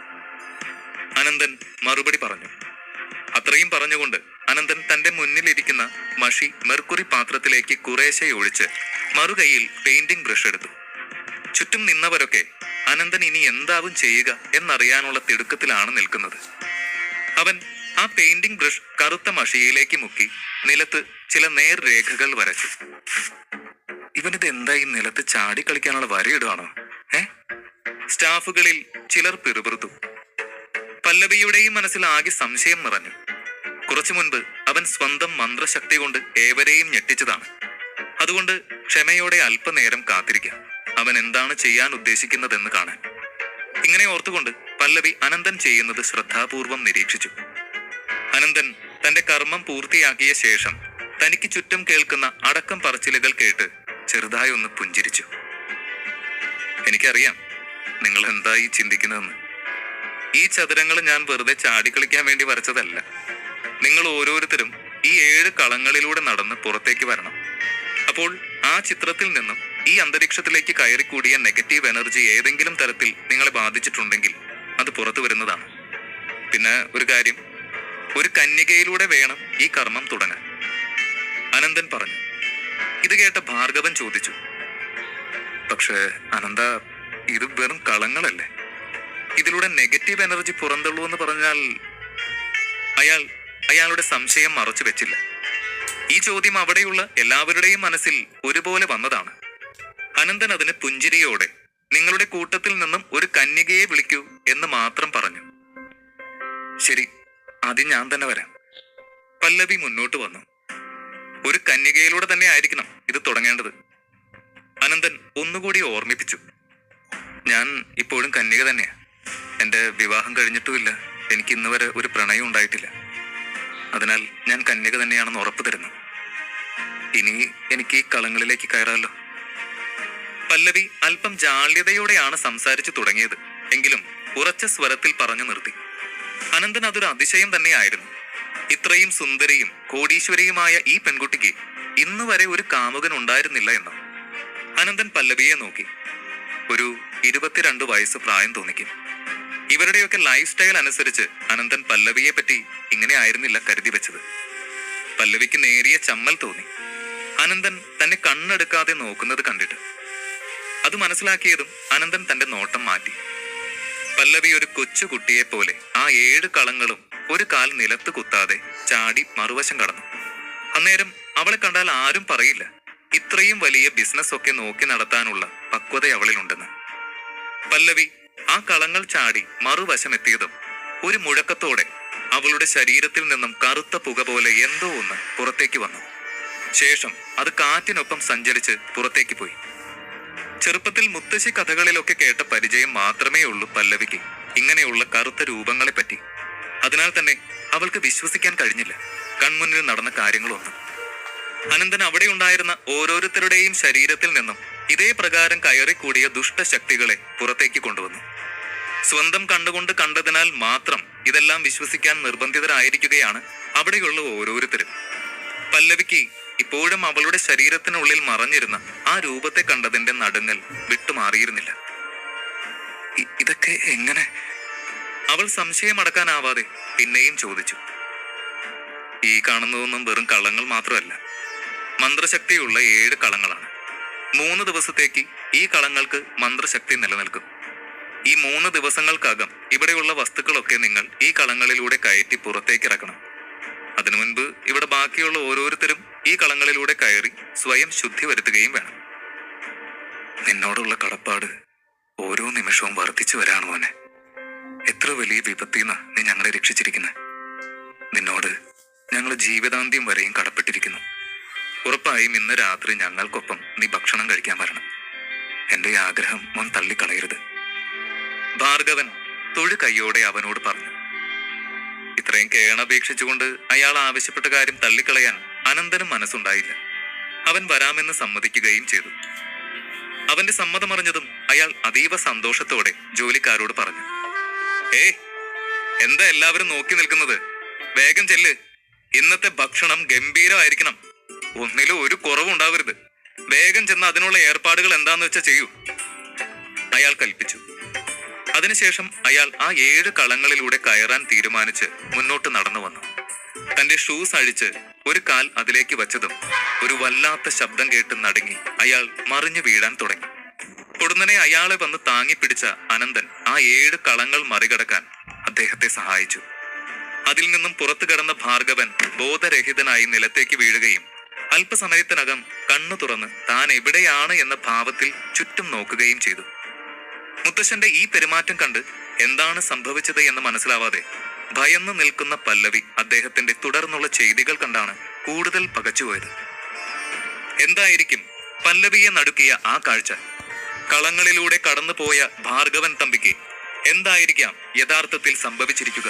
അനന്തൻ മറുപടി പറഞ്ഞു. അത്രയും പറഞ്ഞുകൊണ്ട് അനന്തൻ തന്റെ മുന്നിലിരിക്കുന്ന മഷി മെർക്കുറി പാത്രത്തിലേക്ക് കുറേശ്ശെ ഒഴിച്ച് മറുകൈയിൽ പെയിന്റിംഗ് ബ്രഷ് എടുത്തു. ചുറ്റും നിന്നവരൊക്കെ അനന്തൻ ഇനി എന്താവും ചെയ്യുക എന്നറിയാനുള്ള തിടുക്കത്തിലാണ് നിൽക്കുന്നത്. അവൻ ആ പെയിന്റിംഗ് ബ്രഷ് കറുത്ത മഷിയിലേക്ക് മുക്കി നിലത്ത് ചില നേർരേഖകൾ വരച്ചു. ഇവനിത് എന്തായി നിലത്ത് ചാടി കളിക്കാനുള്ള വരയിടുവാണോ? സ്റ്റാഫുകളിൽ ചിലർ പിറുപിറുത്തു. പല്ലവിയുടെയും മനസ്സിൽ ആകെ സംശയം നിറഞ്ഞു. കുറച്ചു മുൻപ് അവൻ സ്വന്തം മന്ത്രശക്തി കൊണ്ട് ഏവരെയും ഞെട്ടിച്ചതാണ്. അതുകൊണ്ട് ക്ഷമയോടെ അല്പനേരം കാത്തിരിക്കാം, അവൻ എന്താണ് ചെയ്യാൻ ഉദ്ദേശിക്കുന്നതെന്ന് കാണാൻ. ഇങ്ങനെ ഓർത്തുകൊണ്ട് പല്ലവി അനന്തൻ ചെയ്യുന്നത് ശ്രദ്ധാപൂർവം നിരീക്ഷിച്ചു. അനന്തൻ തന്റെ കർമ്മം പൂർത്തിയാക്കിയ ശേഷം തനിക്ക് ചുറ്റും കേൾക്കുന്ന അടക്കം പറച്ചിലുകൾ കേട്ട് ചെറുതായി ഒന്ന് പുഞ്ചിരിച്ചു. എനിക്കറിയാം നിങ്ങൾ എന്തായി ചിന്തിക്കുന്നതെന്ന്. ഈ ചതുരങ്ങൾ ഞാൻ വെറുതെ ചാടിക്കളിക്കാൻ വേണ്ടി വരച്ചതല്ല. നിങ്ങൾ ഓരോരുത്തരും ഈ 7 കളങ്ങളിലൂടെ നടന്ന് പുറത്തേക്ക് വരണം. അപ്പോൾ ആ ചിത്രത്തിൽ നിന്നും ഈ അന്തരീക്ഷത്തിലേക്ക് കയറിക്കൂടിയ നെഗറ്റീവ് എനർജി ഏതെങ്കിലും തരത്തിൽ നിങ്ങളെ ബാധിച്ചിട്ടുണ്ടെങ്കിൽ അത് പുറത്തു വരുന്നതാണ്. പിന്നെ ഒരു കാര്യം, ഒരു കന്യകയിലൂടെ വേണം ഈ കർമ്മം തുടങ്ങാൻ, അനന്തൻ പറഞ്ഞു. ഇത് കേട്ട ഭാർഗവൻ ചോദിച്ചു, പക്ഷേ അനന്ത, ഇത് വെറും കളങ്ങളല്ലേ? ഇതിലൂടെ നെഗറ്റീവ് എനർജി പുറന്തള്ളൂ എന്ന് പറഞ്ഞാൽ... അയാളുടെ സംശയം മറച്ചു വെച്ചില്ല. ഈ ചോദ്യം അവിടെയുള്ള എല്ലാവരുടെയും മനസ്സിൽ ഒരുപോലെ വന്നതാണ്. അനന്തൻ അതിന് പുഞ്ചിരിയോടെ നിങ്ങളുടെ കൂട്ടത്തിൽ നിന്നും ഒരു കന്യകയെ വിളിക്കൂ എന്ന് മാത്രം പറഞ്ഞു. ശരി, ആദ്യം ഞാൻ തന്നെ വരാം. പല്ലവി മുന്നോട്ട് വന്നു. ഒരു കന്യകയിലൂടെ തന്നെ ആയിരിക്കണം ഇത് തുടങ്ങേണ്ടത്. അനന്തൻ ഒന്നുകൂടി ഓർമ്മിപ്പിച്ചു. ഞാൻ ഇപ്പോഴും കന്യക തന്നെയാ. എന്റെ വിവാഹം കഴിഞ്ഞിട്ടുമില്ല, എനിക്ക് ഇന്ന് വരെ ഒരു പ്രണയം ഉണ്ടായിട്ടില്ല. അതിനാൽ ഞാൻ കന്യക തന്നെയാണെന്ന് ഉറപ്പു തരുന്നു. ഇനി എനിക്ക് ഈ കളങ്ങളിലേക്ക് കയറാമല്ലോ. പല്ലവി അല്പം ജാള്യതയോടെയാണ് സംസാരിച്ചു തുടങ്ങിയത്. എങ്കിലും ഉറച്ച സ്വരത്തിൽ പറഞ്ഞു നിർത്തി. അനന്തൻ അതൊരു അതിശയം തന്നെയായിരുന്നു. ഇത്രയും സുന്ദരിയും കോടീശ്വരിയുമായ ഈ പെൺകുട്ടിക്ക് ഇന്ന് വരെ ഒരു കാമുകൻ ഉണ്ടായിരുന്നില്ല എന്ന്. അനന്തൻ പല്ലവിയെ നോക്കി. ഒരു 22 വയസ്സ് പ്രായം തോന്നിക്കും. ഇവരുടെയൊക്കെ ലൈഫ് സ്റ്റൈൽ അനുസരിച്ച് അനന്തൻ പല്ലവിയെ പറ്റി ഇങ്ങനെ ആയിരുന്നില്ല കരുതി വെച്ചത്. പല്ലവിക്ക് നേരിയ ചമ്മൽ തോന്നി അനന്തൻ തന്നെ കണ്ണെടുക്കാതെ നോക്കുന്നത് കണ്ടിട്ട്. അത് മനസ്സിലാക്കിയതും അനന്തൻ തന്റെ നോട്ടം മാറ്റി. പല്ലവി ഒരു കൊച്ചുകുട്ടിയെ പോലെ ആ 7 കളങ്ങളും ഒരു കാൽ നിലത്ത് കുത്താതെ ചാടി മറുവശം കടന്നു. അന്നേരം അവളെ കണ്ടാൽ ആരും പറയില്ല ഇത്രയും വലിയ ബിസിനസ് ഒക്കെ നോക്കി നടത്താനുള്ള പക്വത അവളിലുണ്ടെന്ന്. പല്ലവി ആ കളങ്ങൾ ചാടി മറുവശമെത്തിയതും ഒരു മുഴക്കത്തോടെ അവളുടെ ശരീരത്തിൽ നിന്നും കറുത്ത പുക പോലെ എന്തോ ഒന്ന് പുറത്തേക്ക് വന്നു. ശേഷം അത് കാറ്റിനൊപ്പം സഞ്ചരിച്ച് പുറത്തേക്ക് പോയി. ചെറുപ്പത്തിൽ മുത്തശ്ശി കഥകളിലൊക്കെ കേട്ട പരിചയം മാത്രമേ ഉള്ളൂ പല്ലവിക്ക് ഇങ്ങനെയുള്ള കറുത്ത രൂപങ്ങളെ പറ്റി. അതിനാൽ തന്നെ അവൾക്ക് വിശ്വസിക്കാൻ കഴിഞ്ഞില്ല കൺമുന്നിൽ നടന്ന കാര്യങ്ങളൊന്നും. അനന്തൻ അവിടെ ഉണ്ടായിരുന്ന ഓരോരുത്തരുടെയും ശരീരത്തിൽ നിന്നും ഇതേ പ്രകാരം കയറിക്കൂടിയ ദുഷ്ടശക്തികളെ പുറത്തേക്ക് കൊണ്ടുവന്നു. സ്വന്തം കണ്ടുകൊണ്ട് കണ്ടതിനാൽ മാത്രം ഇതെല്ലാം വിശ്വസിക്കാൻ നിർബന്ധിതരായിരിക്കുകയാണ് അവിടെയുള്ള ഓരോരുത്തരും. പല്ലവിക്ക് ഇപ്പോഴും അവളുടെ ശരീരത്തിനുള്ളിൽ മറഞ്ഞിരുന്ന ആ രൂപത്തെ കണ്ടതിന്റെ നടുങ്ങൽ വിട്ടുമാറിയിരുന്നില്ല. ഇതൊക്കെ എങ്ങനെ? അവൾ സംശയമടക്കാനാവാതെ പിന്നെയും ചോദിച്ചു. ഈ കാണുന്നതൊന്നും വെറും കളങ്ങൾ മാത്രമല്ല, മന്ത്രശക്തിയുള്ള 7 കളങ്ങളാണ്. 3 ദിവസത്തേക്ക് ഈ കളങ്ങൾക്ക് മന്ത്രശക്തി നിലനിൽക്കും. ഈ 3 ദിവസങ്ങൾക്കകം ഇവിടെയുള്ള വസ്തുക്കളൊക്കെ നിങ്ങൾ ഈ കളങ്ങളിലൂടെ കയറ്റി പുറത്തേക്കിറക്കണം. അതിനു മുൻപ് ഇവിടെ ബാക്കിയുള്ള ഓരോരുത്തരും ഈ കളങ്ങളിലൂടെ കയറി സ്വയം ശുദ്ധി വരുത്തുകയും വേണം. നിന്നോടുള്ള കടപ്പാട് ഓരോ നിമിഷവും വർദ്ധിച്ചു വരാണ് മോനെ. എത്ര വലിയ വിപത്തിന്ന് നീ ഞങ്ങളെ രക്ഷിച്ചിരിക്കുന്നത്. നിന്നോട് ഞങ്ങൾ ജീവിതാന്ത്യം വരെയും കടപ്പെട്ടിരിക്കുന്നു. ഉറപ്പായും ഇന്ന് രാത്രി ഞങ്ങൾക്കൊപ്പം നീ ഭക്ഷണം കഴിക്കാൻ വരണം. എന്റെ ആഗ്രഹം മോൻ തള്ളിക്കളയരുത്. ഭാർഗവൻ തൊഴു കൈയോടെ അവനോട് പറഞ്ഞു. ഇത്രയും കേണപേക്ഷിച്ചുകൊണ്ട് അയാൾ ആവശ്യപ്പെട്ട കാര്യം തള്ളിക്കളയാൻ അനന്തനും മനസ്സുണ്ടായില്ല. അവൻ വരാമെന്ന് സമ്മതിക്കുകയും ചെയ്തു. അവന്റെ സമ്മതമറിഞ്ഞതും അയാൾ അതീവ സന്തോഷത്തോടെ ജോലിക്കാരോട് പറഞ്ഞു. എന്താ എല്ലാവരും നോക്കി നിൽക്കുന്നത്? വേഗം ചെല്ല്. ഇന്നത്തെ ഭക്ഷണം ഗംഭീരമായിരിക്കണം. ഒന്നിലും ഒരു കുറവുണ്ടാവരുത്. വേഗം ചെന്ന് അതിനുള്ള ഏർപ്പാടുകൾ എന്താന്ന് വെച്ചാൽ ചെയ്യൂ, അയാൾ കൽപ്പിച്ചു. അതിനുശേഷം അയാൾ ആ 7 കളങ്ങളിലൂടെ കയറാൻ തീരുമാനിച്ച് മുന്നോട്ട് നടന്നു വന്നു. തന്റെ ഷൂസ് അഴിച്ച് ഒരു കാൽ അതിലേക്ക് വച്ചതും ഒരു വല്ലാത്ത ശബ്ദം കേട്ട് നടുങ്ങി അയാൾ മറിഞ്ഞു വീഴാൻ തുടങ്ങി. പൊടുന്നനെ അയാളെ വന്ന് താങ്ങിപ്പിടിച്ച അനന്തൻ ആ 7 കളങ്ങൾ മറികടക്കാൻ അദ്ദേഹത്തെ സഹായിച്ചു. അതിൽ നിന്നും പുറത്തു കടന്ന ഭാർഗവൻ ബോധരഹിതനായി നിലത്തേക്ക് വീഴുകയും അല്പസമയത്തിനകം കണ്ണു തുറന്ന് താൻ എവിടെയാണ് എന്ന ഭാവത്തിൽ ചുറ്റും നോക്കുകയും ചെയ്തു. മുത്തശ്ശന്റെ ഈ പെരുമാറ്റം കണ്ട് എന്താണ് സംഭവിച്ചത് എന്ന് മനസ്സിലാവാതെ ഭയന്നു നിൽക്കുന്ന പല്ലവി അദ്ദേഹത്തിന്റെ തുടർന്നുള്ള ചെയ്തികൾ കണ്ടാണ് കൂടുതൽ പകച്ചുപോയത്. എന്തായിരിക്കും പല്ലവിയെ നടുക്കിയ ആ കാഴ്ച? കളങ്ങളിലൂടെ കടന്നുപോയ ഭാർഗവൻ തമ്പിക്ക് എന്തായിരിക്കാം യഥാർത്ഥത്തിൽ സംഭവിച്ചിരിക്കുക?